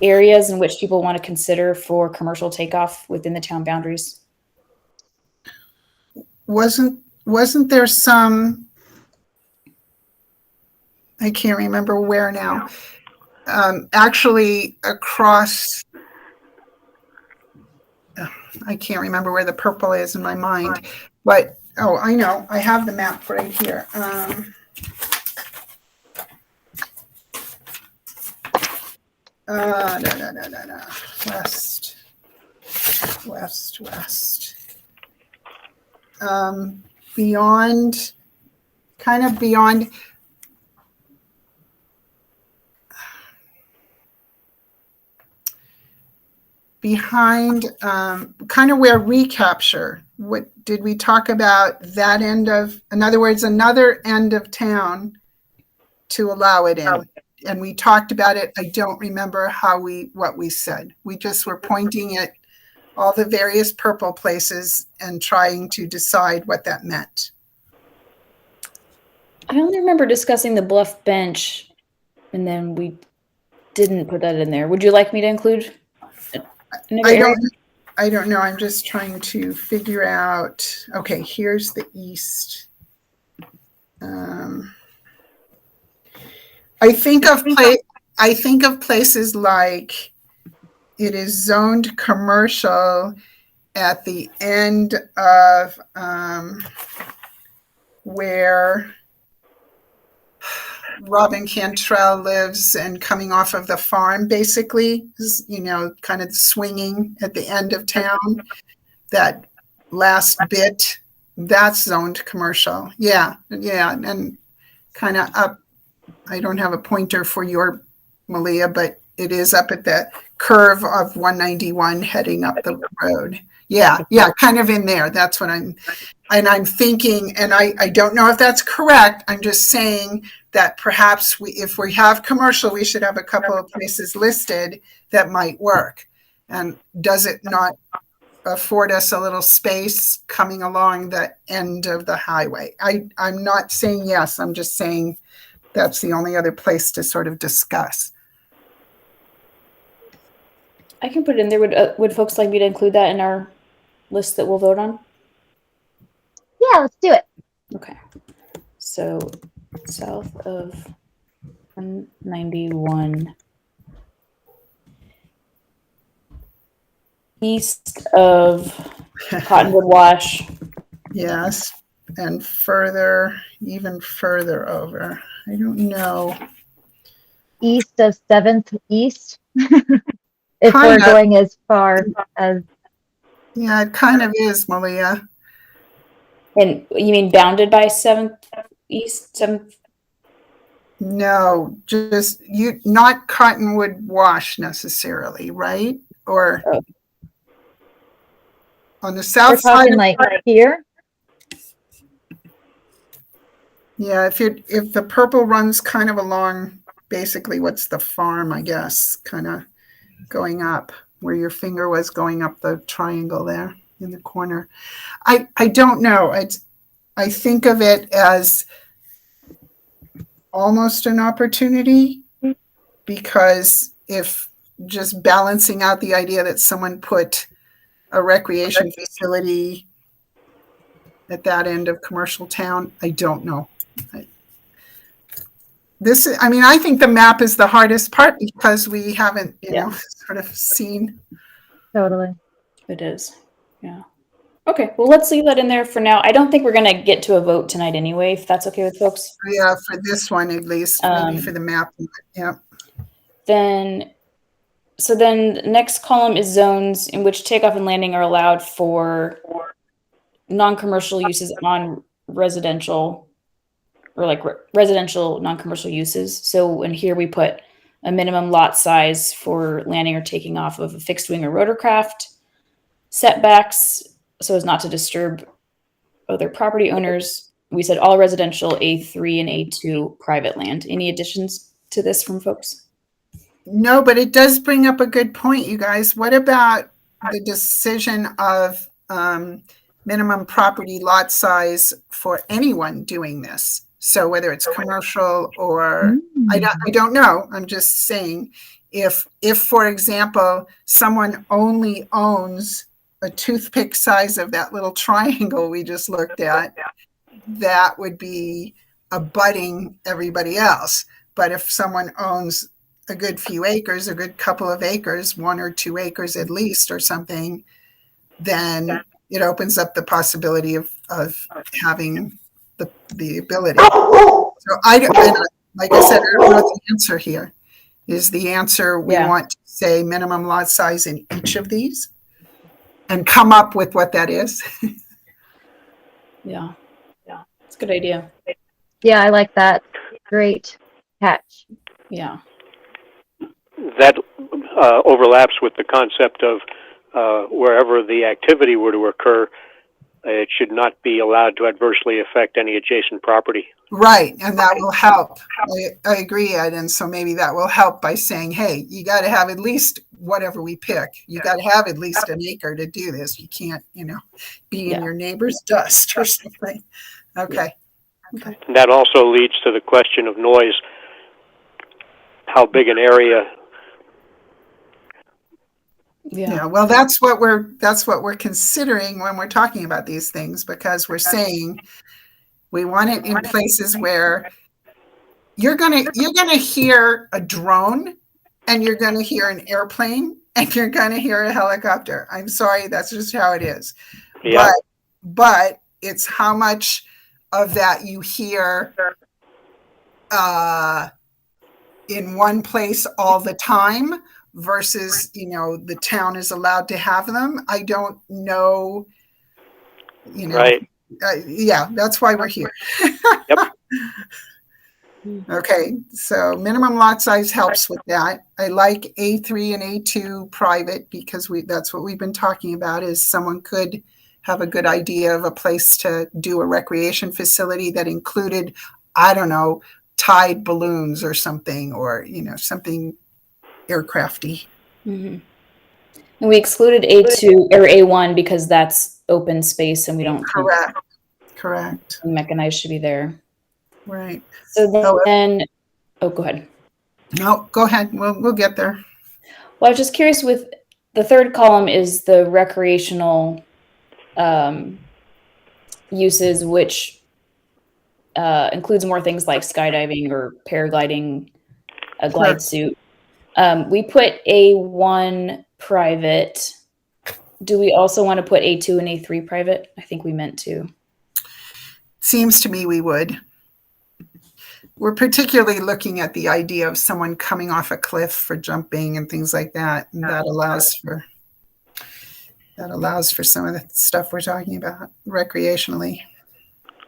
areas in which people want to consider for commercial takeoff within the town boundaries? Wasn't there some, I can't remember where now, actually across, I can't remember where the purple is in my mind, but, oh, I know, I have the map right here. West. Beyond, kind of beyond, behind, kind of where recapture. What did we talk about that end of, in other words, another end of town to allow it in? And we talked about it. I don't remember what we said. We just were pointing it all the various purple places and trying to decide what that meant. I only remember discussing the Bluff bench, and then we didn't put that in there. Would you like me to include another area? I don't know. I'm just trying to figure out. Okay, here's the east. I think of places like it is zoned commercial at the end of where Robin Cantrell lives and coming off of the farm, basically, is, you know, kind of swinging at the end of town. That last bit, that's zoned commercial. Yeah, and kind of up. I don't have a pointer for your Malia, but it is up at the curve of 191 heading up the road. Yeah, kind of in there. That's what I'm thinking, and I don't know if that's correct. I'm just saying that perhaps if we have commercial, we should have a couple of places listed that might work. And does it not afford us a little space coming along the end of the highway? I'm not saying yes. I'm just saying that's the only other place to sort of discuss. I can put it in there. Would folks like me to include that in our list that we'll vote on? Yeah, let's do it. Okay. So south of 191, east of Cottonwood Wash. Yes, and further, even further over. I don't know. East of 7th East. If Kind we're of. going as far as. Yeah, it kind of is, Malia. And you mean bounded by 7th East? 7th? No, just not Cottonwood Wash necessarily, right? Or on the south We're side. talking like here. Yeah, if the purple runs kind of along, basically what's the farm, I guess, kind of going up where your finger was going up the triangle there in the corner. I don't know. I think of it as almost an opportunity, because if just balancing out the idea that someone put a recreation facility at that end of commercial town, I don't know. I think the map is the hardest part because we haven't, sort of seen. Totally. It is. Yeah. Okay. Well, let's leave that in there for now. I don't think we're going to get to a vote tonight anyway, if that's okay with folks. Yeah, for this one at least, maybe for the map. Yeah. Then next column is zones in which takeoff and landing are allowed for non-commercial uses on residential, or like residential non-commercial uses. So in here we put a minimum lot size for landing or taking off of a fixed wing or rotorcraft, setbacks so as not to disturb other property owners. We said all residential A3 and A2 private land. Any additions to this from folks? No, but it does bring up a good point, you guys. What about the decision of minimum property lot size for anyone doing this? So whether it's commercial or I don't know. I'm just saying, if for example someone only owns a toothpick size of that little triangle we just looked at, that would be abutting everybody else. But if someone owns a good few acres, a good couple of acres, 1 or 2 acres at least or something, then it opens up the possibility of having the ability. So like I said, I don't know the answer here. Is the answer we want to say minimum lot size in each of these and come up with what that is? Yeah. It's a good idea. Yeah, I like that. Great catch. Yeah. That overlaps with the concept of wherever the activity were to occur, it should not be allowed to adversely affect any adjacent property. Right, and that will help. I agree, Ed, and so maybe that will help by saying, hey, you got to have at least whatever we pick. You got to have at least an acre to do this. You can't, be in your neighbor's dust or something. Okay. Okay. And that also leads to the question of noise. How big an area? Yeah, well, that's what we're considering when we're talking about these things, because we're saying we want it in places where you're gonna hear a drone, and you're gonna hear an airplane, and you're gonna hear a helicopter. I'm sorry, that's just how it is. Yeah. But it's how much of that you hear in one place all the time versus, the town is allowed to have them. I don't know, Right. Yeah, that's why we're here. Yep. Okay, so minimum lot size helps with that. I like A3 and A2 private because that's what we've been talking about, is someone could have a good idea of a place to do a recreation facility that included, I don't know, Tide balloons or something, or, something aircrafty. Mm-hmm. And we excluded A2 or A1 because that's open space and we don't Correct. think mechanized should be there. Right. So then, go ahead. No, go ahead. We'll get there. Well, I was just curious with the third column is the recreational uses, which includes more things like skydiving or paragliding, a glide suit. We put A1 private. Do we also want to put A2 and A3 private? I think we meant to. Seems to me we would. We're particularly looking at the idea of someone coming off a cliff for jumping and things like that. And that allows for some of the stuff we're talking about recreationally.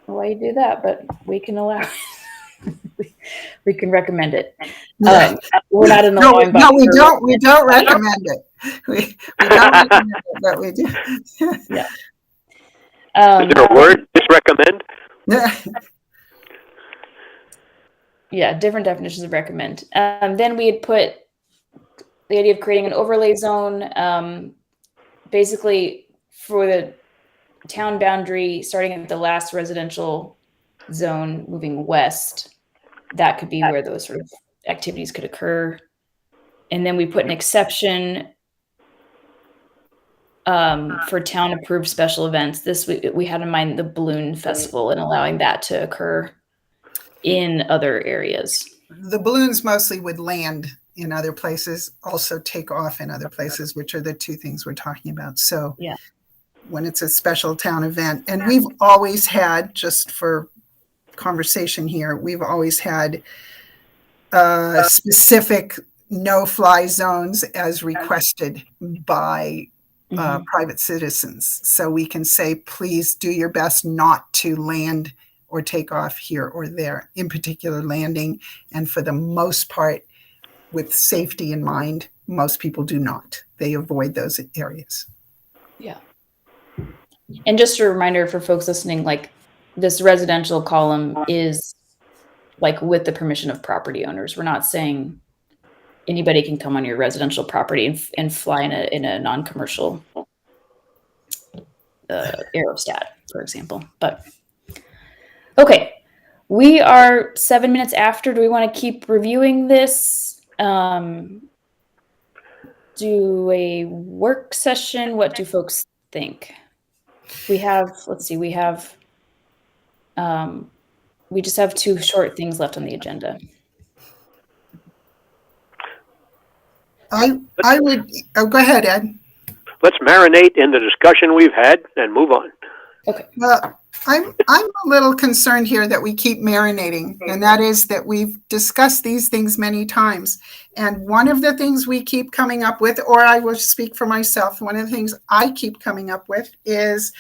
Why you do that? But we can allow it. We can recommend it. We're not in the no, we don't. We don't recommend it. We don't recommend it, but we do. Yeah. Is there a word? Just recommend? Yeah, different definitions of recommend. Then we had put the idea of creating an overlay zone, basically for the town boundary, starting at the last residential zone, moving west. That could be where those sort of activities could occur. And then we put an exception for town approved special events. This we had in mind the balloon festival and allowing that to occur in other areas. The balloons mostly would land in other places, also take off in other places, which are the two things we're talking about. So yeah, when it's a special town event, and we've always had, just for conversation here, we've always had specific no-fly zones as requested by private citizens. So we can say, please do your best not to land or take off here or there, in particular landing. And for the most part, with safety in mind, most people do not. They avoid those areas. Yeah. And just a reminder for folks listening, like this residential column is like with the permission of property owners. We're not saying anybody can come on your residential property and fly in a non-commercial aerostat, for example. But okay, we are 7 minutes after. Do we want to keep reviewing this? Do a work session? What do folks think? We have, let's see, we just have two short things left on the agenda. I would, go ahead, Ed. Let's marinate in the discussion we've had and move on. Okay. Well, I'm a little concerned here that we keep marinating, and that is that we've discussed these things many times. And one of the things we keep coming up with, or I will speak for myself, one of the things I keep coming up with is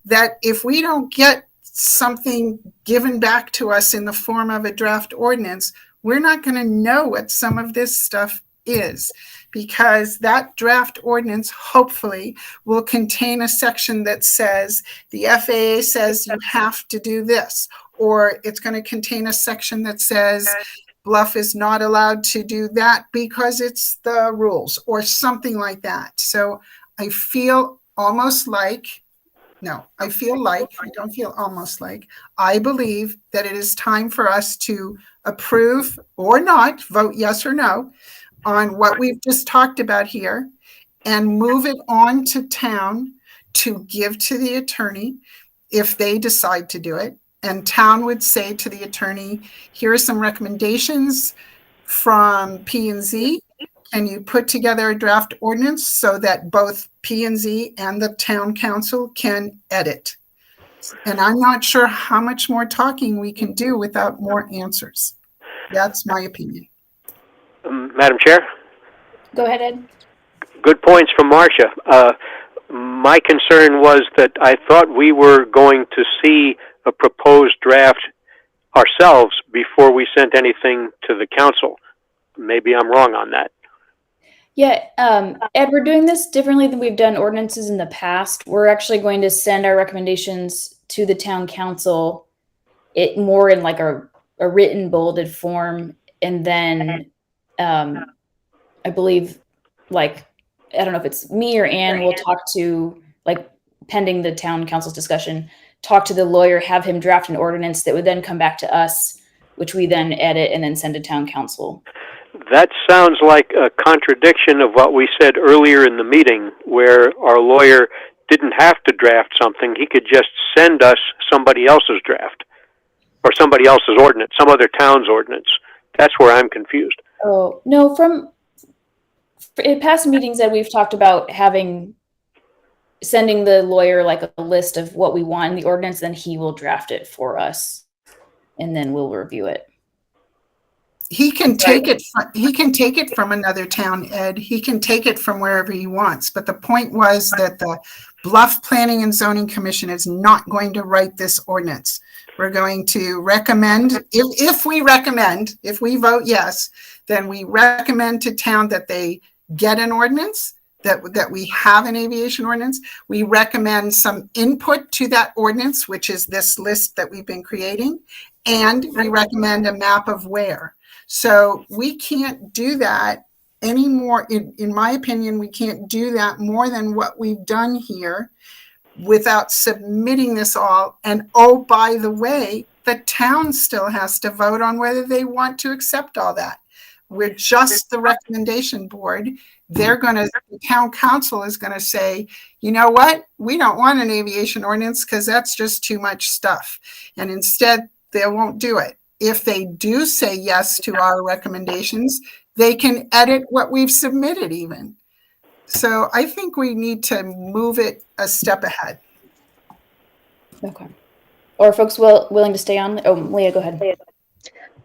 that if we don't get something given back to us in the form of a draft ordinance, we're not going to know what some of this stuff is. because that draft ordinance hopefully will contain a section that says the FAA says you have to do this, or it's going to contain a section that says Bluff is not allowed to do that because it's the rules, or something like that. So I feel almost like, no, I feel like, I don't feel almost like, I believe that it is time for us to approve or not, vote yes or no, on what we've just talked about here, and move it on to town to give to the attorney if they decide to do it. And town would say to the attorney, here are some recommendations from P&Z. Can you put together a draft ordinance so that both P&Z and the town council can edit? And I'm not sure how much more talking we can do without more answers. That's my opinion. Madam Chair? Go ahead, Ed. Good points from Marcia. My concern was that I thought we were going to see a proposed draft ourselves before we sent anything to the council. Maybe I'm wrong on that. Yeah, Ed, we're doing this differently than we've done ordinances in the past. We're actually going to send our recommendations to the town council, it more in like a written bolded form. And then I believe, like, I don't know if it's me or Ann, will talk to, like, pending the town council's discussion, talk to the lawyer, have him draft an ordinance that would then come back to us, which we then edit and then send to town council. That sounds like a contradiction of what we said earlier in the meeting, where our lawyer didn't have to draft something. He could just send us somebody else's draft or somebody else's ordinance, some other town's ordinance. That's where I'm confused. Oh, no, in past meetings that we've talked about sending the lawyer like a list of what we want in the ordinance, then he will draft it for us and then we'll review it. He can take it from another town, Ed. He can take it from wherever he wants. But the point was that the Bluff Planning and Zoning Commission is not going to write this ordinance. We're going to recommend, if we vote yes, then we recommend to town that they get an ordinance, that we have an aviation ordinance. We recommend some input to that ordinance, which is this list that we've been creating. And we recommend a map of where. So we can't do that anymore. In my opinion, we can't do that more than what we've done here without submitting this all. And oh, by the way, the town still has to vote on whether they want to accept all that. We're just the recommendation board. The town council is going to say, you know what? We don't want an aviation ordinance because that's just too much stuff. And instead, they won't do it. If they do say yes to our recommendations, they can edit what we've submitted even. So I think we need to move it a step ahead. Okay. Or folks willing to stay on? Oh, Leah, go ahead.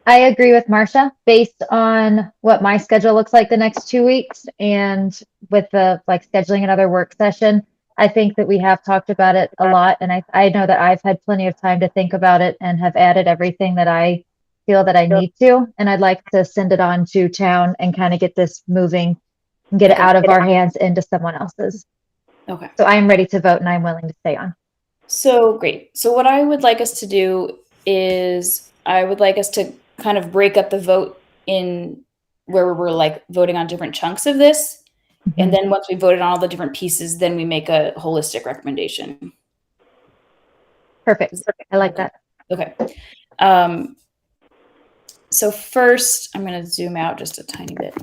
I agree with Marcia based on what my schedule looks like the next 2 weeks and with the scheduling another work session. I think that we have talked about it a lot, and I know that I've had plenty of time to think about it and have added everything that I feel that I need to, and I'd like to send it on to town and kind of get this moving and get it out of our hands into someone else's. Okay. So I am ready to vote and I'm willing to stay on. So great. So what I would like us to do is I would like us to kind of break up the vote in where we're like voting on different chunks of this. And then once we voted on all the different pieces, then we make a holistic recommendation. Perfect. I like that. Okay. So first, I'm going to zoom out just a tiny bit.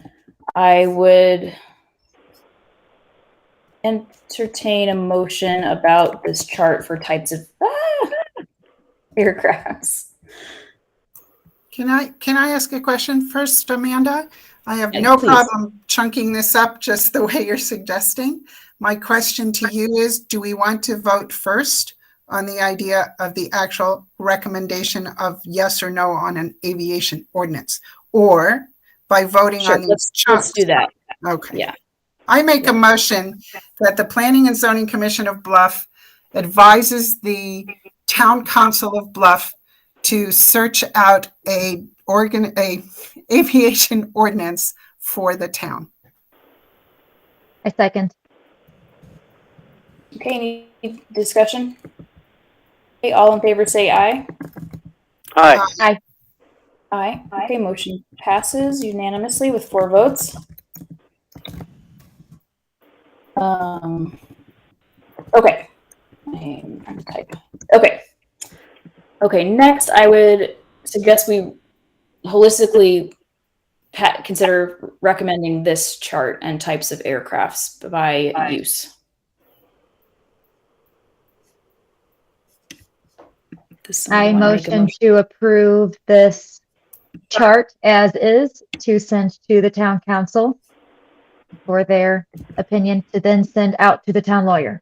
I would entertain a motion about this chart for types of aircrafts. Can I ask a question first, Amanda? I have no problem chunking this up just the way you're suggesting. My question to you is, do we want to vote first on the idea of the actual recommendation of yes or no on an aviation ordinance, or by voting on these chunks? Let's do that. Okay. Yeah. I make a motion that the Planning and Zoning Commission of Bluff advises the Town Council of Bluff to search out a aviation ordinance for the town. I second. Okay, any discussion? Okay, all in favor say aye. Aye. Aye. Okay, motion passes unanimously with 4 votes. Okay. I'm typing. Okay. Okay, next I would suggest we holistically consider recommending this chart and types of aircrafts by use. Does somebody I want to make a motion to approve this chart as is to send to the town council for their opinion to then send out to the town lawyer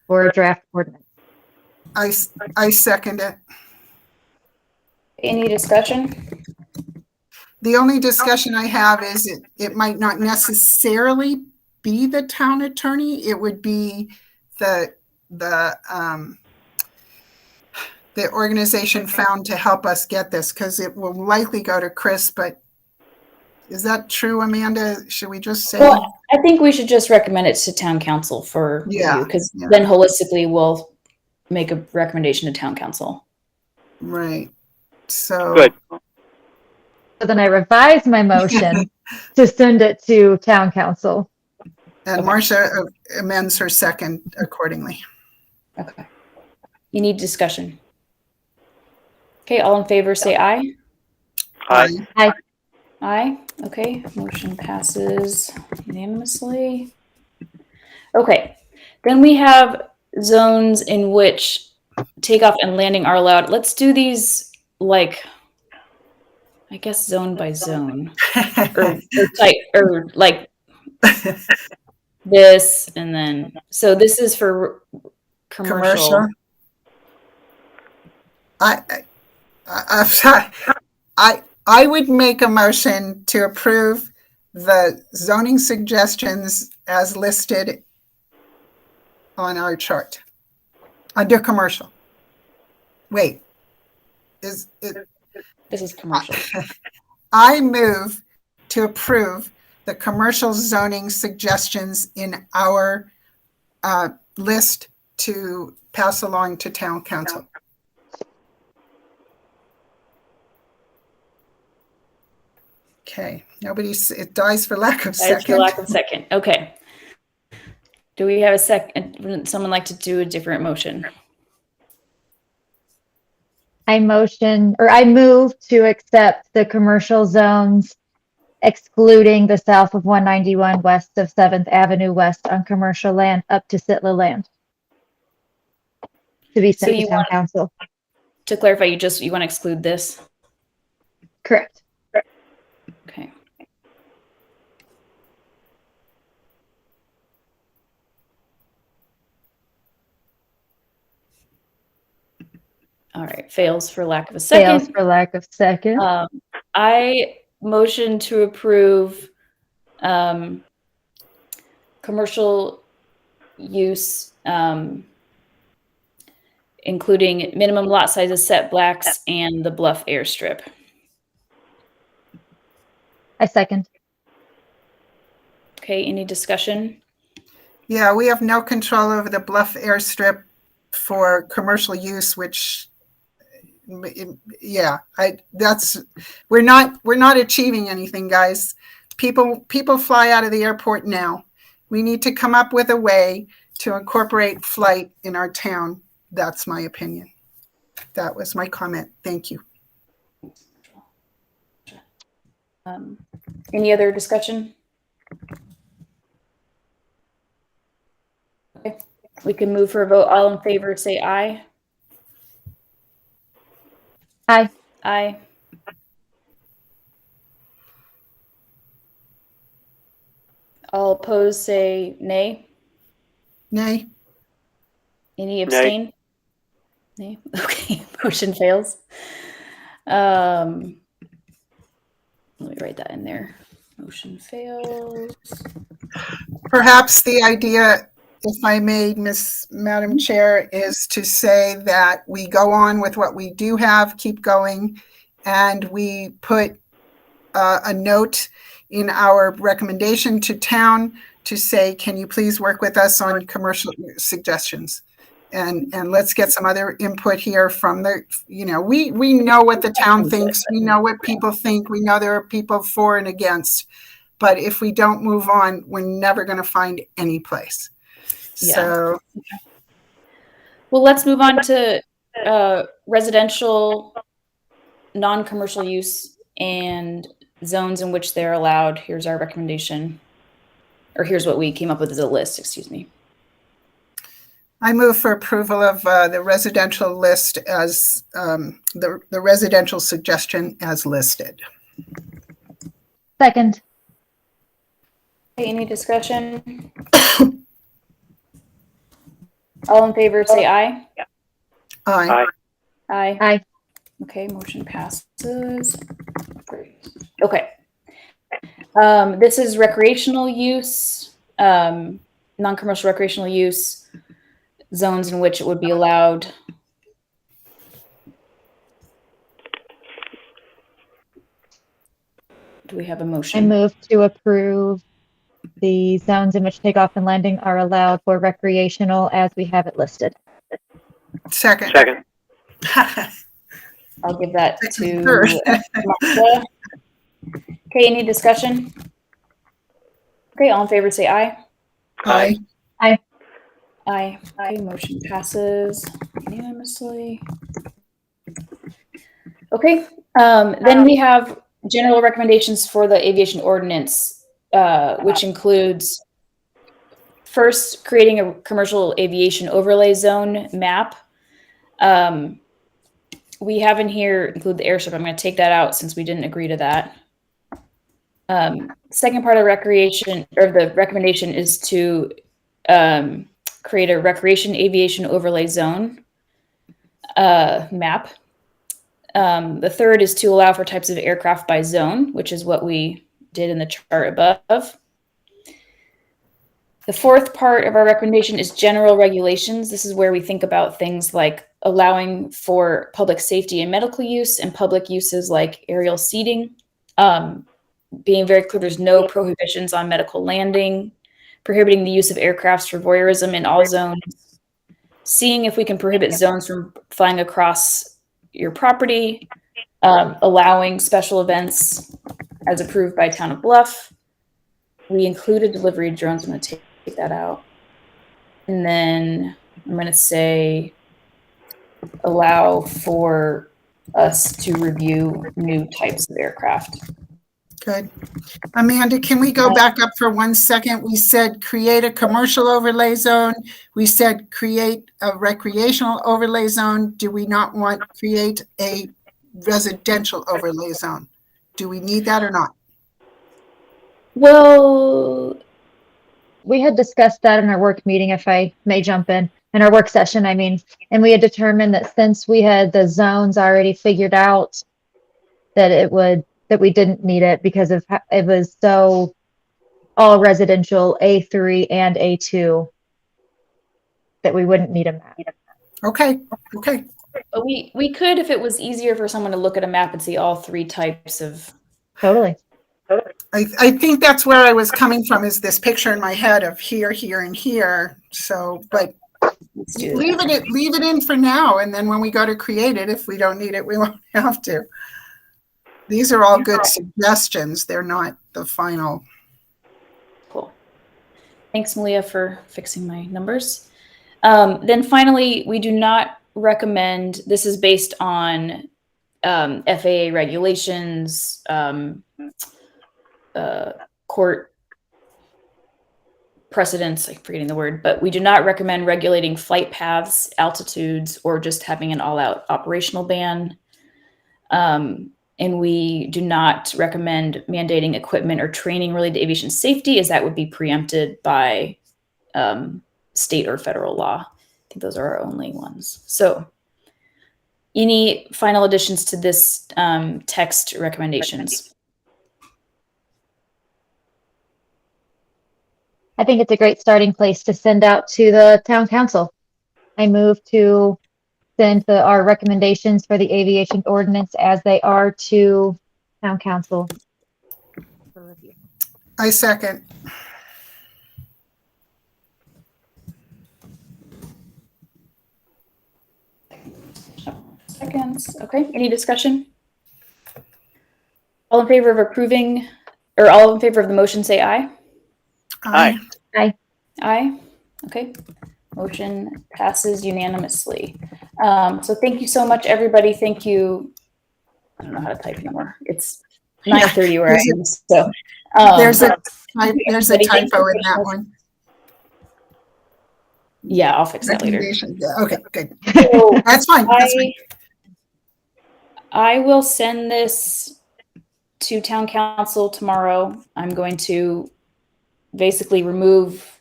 for a draft ordinance. I second it. Any discussion? The only discussion I have is it might not necessarily be the town attorney. It would be the organization found to help us get this, because it will likely go to Chris. But is that true, Amanda? Should we just say? Well, I think we should just recommend it to town council for review, because then holistically we'll make a recommendation to town council. Right. So Good. So then I revise my motion to send it to town council. And Okay. Marcia amends her second accordingly. Okay. You need discussion. Okay, all in favor say aye. Aye. Aye. Okay, motion passes unanimously. Okay, then we have zones in which takeoff and landing are allowed. Let's do these like, I guess, zone by zone, or type, or like this, and then so this is for commercial. I would make a motion to approve the zoning suggestions as listed on our chart under commercial. Wait, is it? This is commercial. I move to approve the commercial zoning suggestions in our list to pass along to town council. Okay, it dies for lack of second. Dies for lack of second. Okay. Do we have a second? Would someone like to do a different motion? I move to accept the commercial zones excluding the south of 191 west of 7th Avenue West on commercial land up to Sitla land to be sent to town council. To clarify, you want to exclude this? Correct. Okay. All right, fails for lack of a second. Fails for lack of second. I motion to approve commercial use, including minimum lot sizes, setbacks, and the Bluff airstrip. I second. Okay, any discussion? Yeah, we have no control over the Bluff airstrip for commercial use, which, yeah, we're not achieving anything, guys. People fly out of the airport now. We need to come up with a way to incorporate flight in our town. That's my opinion. That was my comment. Thank you. Any other discussion? Okay, we can move for a vote. All in favor, say aye. Aye. Aye. All opposed, say nay. Nay. Any abstain? Nay. Okay, motion fails. Let me write that in there. Motion fails. Perhaps the idea, if I may, Madam Chair, is to say that we go on with what we do have, keep going, and we put a note in our recommendation to town to say, can you please work with us on commercial suggestions? And let's get some other input here from the, we know what the town thinks. We know what people think. We know there are people for and against. But if we don't move on, we're never going to find any place. Yeah. So. Well, let's move on to residential, non-commercial use and zones in which they're allowed. Here's our recommendation, or here's what we came up with as a list, excuse me. I move for approval of the residential list as the residential suggestion as listed. Second. Okay, any discussion? All in favor, say aye. Aye. Aye. Aye. Okay, motion passes. Great. Okay. This is recreational use, non-commercial recreational use, zones in which it would be allowed. Do we have a motion? I move to approve the zones in which takeoff and landing are allowed for recreational as we have it listed. Second. I'll give that to Sure. Martha. Okay, any discussion? Okay, all in favor say aye. Aye. Aye. Okay, motion passes unanimously. Okay, then we have general recommendations for the aviation ordinance, which includes first creating a commercial aviation overlay zone map. We have in here include the airstrip. I'm going to take that out since we didn't agree to that. Second part of recreation or the recommendation is to create a recreation aviation overlay zone map. The third is to allow for types of aircraft by zone, which is what we did in the chart above. The fourth part of our recommendation is general regulations. This is where we think about things like allowing for public safety and medical use and public uses like aerial seating. Being very clear, there's no prohibitions on medical landing, prohibiting the use of aircrafts for voyeurism in all zones, seeing if we can prohibit zones from flying across your property, allowing special events as approved by Town of Bluff. We included delivery of drones. I'm going to take that out. And then I'm going to say allow for us to review new types of aircraft. Good. Amanda, can we go back up for 1 second? We said create a commercial overlay zone. We said create a recreational overlay zone. Do we not want to create a residential overlay zone? Do we need that or not? Well, We had discussed that in our work meeting, if I may jump in our work session, I mean, and we had determined that since we had the zones already figured out that we didn't need it because of it was so all residential A3 and A2 that we wouldn't need a map. Okay. but we could if it was easier for someone to look at a map and see all three types of. Totally. I think that's where I was coming from, is this picture in my head of here, here, and here. So, but Let's do that. leave it in for now, and then when we go to create it, if we don't need it, we won't have to. These are all good suggestions. They're not the final. Cool. Thanks, Malia, for fixing my numbers. Then finally, we do not recommend, this is based on FAA regulations, court precedents, I'm forgetting the word, but we do not recommend regulating flight paths, altitudes, or just having an all-out operational ban. And we do not recommend mandating equipment or training related to aviation safety, as that would be preempted by state or federal law. I think those are our only ones. So any final additions to this text recommendations? I think it's a great starting place to send out to the town council. I move to send our recommendations for the aviation ordinance as they are to town council for review. I second. Seconds. Okay. Any discussion? All in favor of approving, or all in favor of the motion, say aye. Aye. Aye. Okay. Motion passes unanimously. So thank you so much, everybody. Thank you. I don't know how to type anymore. It's 9:30 where I am. So There's a everybody. Thank typo you. in that one. Yeah, I'll fix that later. Recommendation. Yeah, okay, good. So That's fine. That's fine. I will send this to town council tomorrow. I'm going to basically remove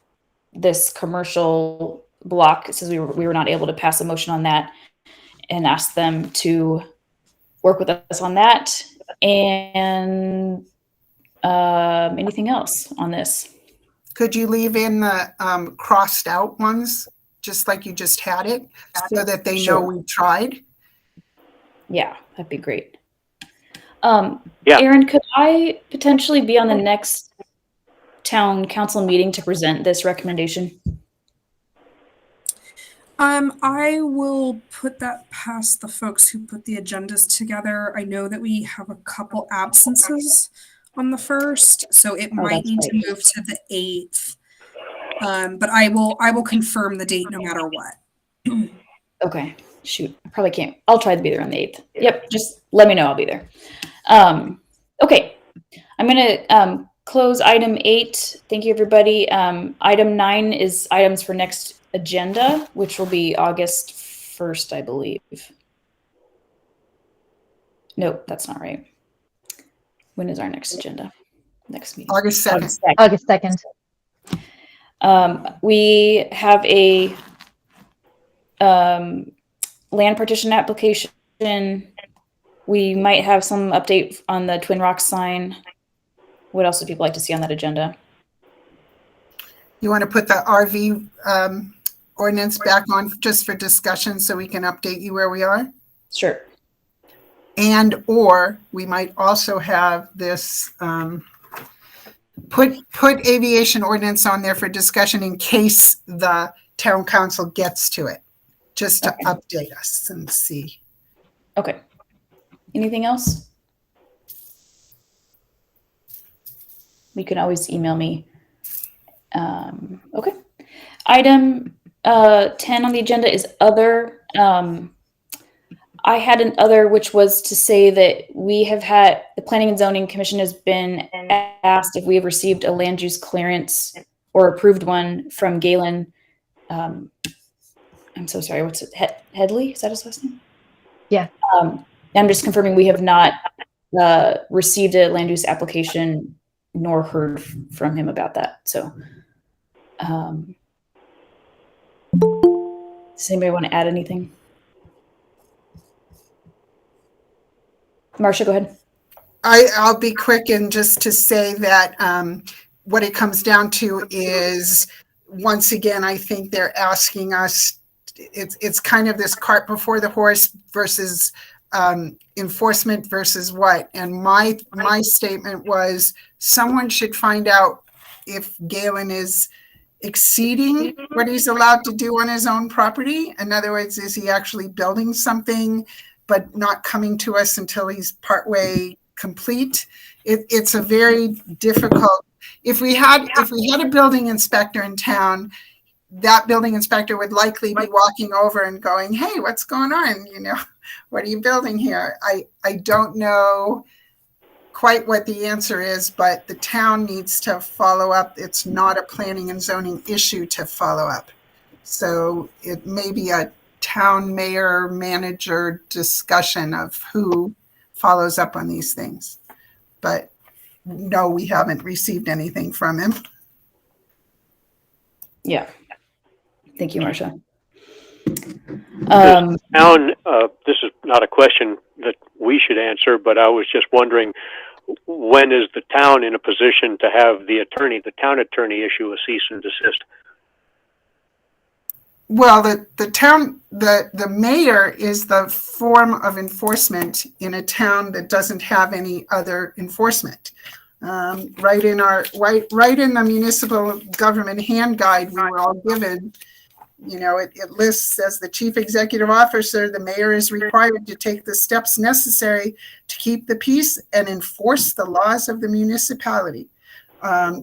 this commercial block. It says we were not able to pass a motion on that, and ask them to work with us on that. And anything else on this? Could you leave in the crossed out ones, just like you just had it, so that they know we tried? Yeah, that'd be great. Yeah. Aaron, could I potentially be on the next town council meeting to present this recommendation? I will put that past the folks who put the agendas together. I know that we have a couple absences on the 1st, so it might need to move to the 8th. But I will confirm the date no matter what. Okay. Shoot, I probably can't. I'll try to be there on the 8th. Yep, just let me know. I'll be there. Okay, I'm gonna close item 8. Thank you, everybody. Item 9 is items for next agenda, which will be August 1st, I believe. Nope, that's not right. When is our next agenda? Next meeting? August 2nd. August 2nd. We have a land partition application. We might have some update on the Twin Rocks sign. What else would people like to see on that agenda? You want to put the RV ordinance back on just for discussion so we can update you where we are? Sure. And or we might also have this put aviation ordinance on there for discussion in case the town council gets to it, just to update us and see. Okay. Anything else? You can always email me. Okay. Item 10 on the agenda is other. I had an other, which was to say that we have had, the Planning and Zoning Commission has been asked if we have received a land use clearance or approved one from Galen. I'm so sorry. What's it? Headley? Is that his last name? Yeah. I'm just confirming we have not received a land use application nor heard from him about that. So, does anybody want to add anything? Marcia, go ahead. I'll be quick and just to say that what it comes down to is, once again, I think they're asking us, it's kind of this cart before the horse versus enforcement versus what. And my statement was someone should find out if Galen is exceeding what he's allowed to do on his own property. In other words, is he actually building something but not coming to us until he's partway complete? It's a very difficult. If we had a building inspector in town, that building inspector would likely be walking over and going, "Hey, what's going on? You know, what are you building here?" I don't know quite what the answer is, but the town needs to follow up. It's not a planning and zoning issue to follow up. So it may be a town mayor manager discussion of who follows up on these things. But no, we haven't received anything from him. Yeah. Thank you, Marcia. Town, this is not a question that we should answer, but I was just wondering, when is the town in a position to have the town attorney issue a cease and desist? Well, the mayor is the form of enforcement in a town that doesn't have any other enforcement. Right in the municipal government hand guide we were all given, it lists as the chief executive officer, the mayor is required to take the steps necessary to keep the peace and enforce the laws of the municipality.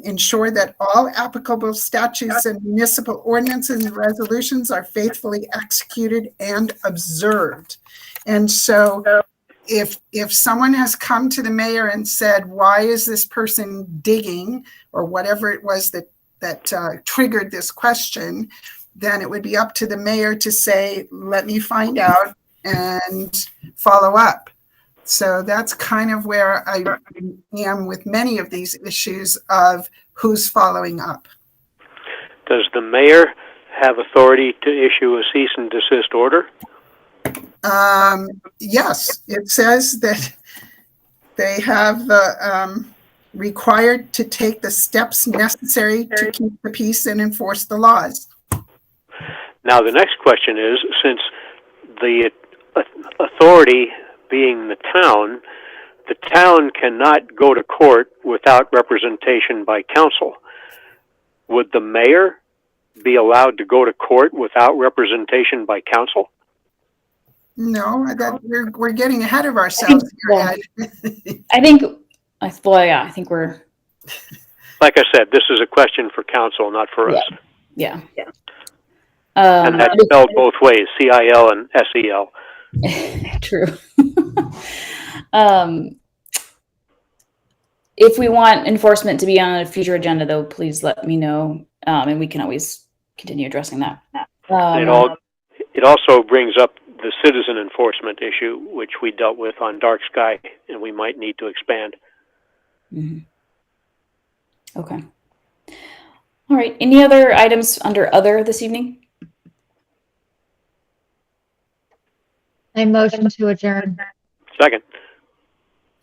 Ensure that all applicable statutes and municipal ordinances and resolutions are faithfully executed and observed. And so if someone has come to the mayor and said, why is this person digging, or whatever it was that triggered this question, then it would be up to the mayor to say, let me find out and follow up. So that's kind of where I am with many of these issues of who's following up. Does the mayor have authority to issue a cease and desist order? Yes, it says that they have the required to take the steps necessary to keep the peace and enforce the laws. Now, the next question is, since the authority being the town cannot go to court without representation by council. Would the mayor be allowed to go to court without representation by council? No, we're getting ahead of ourselves here, Ed. I think we're. Like I said, this is a question for council, not for us. Yeah. And that's spelled both ways, CIL and SEL. True. If we want enforcement to be on a future agenda, though, please let me know, and we can always continue addressing that. It also brings up the citizen enforcement issue, which we dealt with on Dark Sky, and we might need to expand. Mm-hmm. Okay. All right. Any other items under other this evening? I motion to adjourn. Second.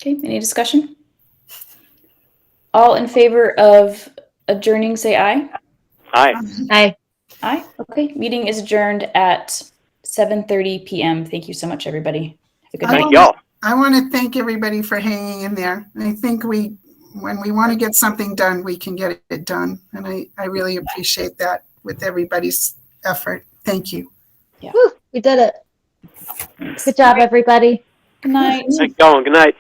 Okay. Any discussion? All in favor of adjourning, say aye. Aye. Aye. Aye. Okay. Meeting is adjourned at 7:30 p.m. Thank you so much, everybody. Have a good night. Thank y'all. I want to thank everybody for hanging in there. I think when we want to get something done, we can get it done. And I really appreciate that with everybody's effort. Thank you. Yeah. Woo, we did it. Good job, everybody. Good night. Thank y'all and good night.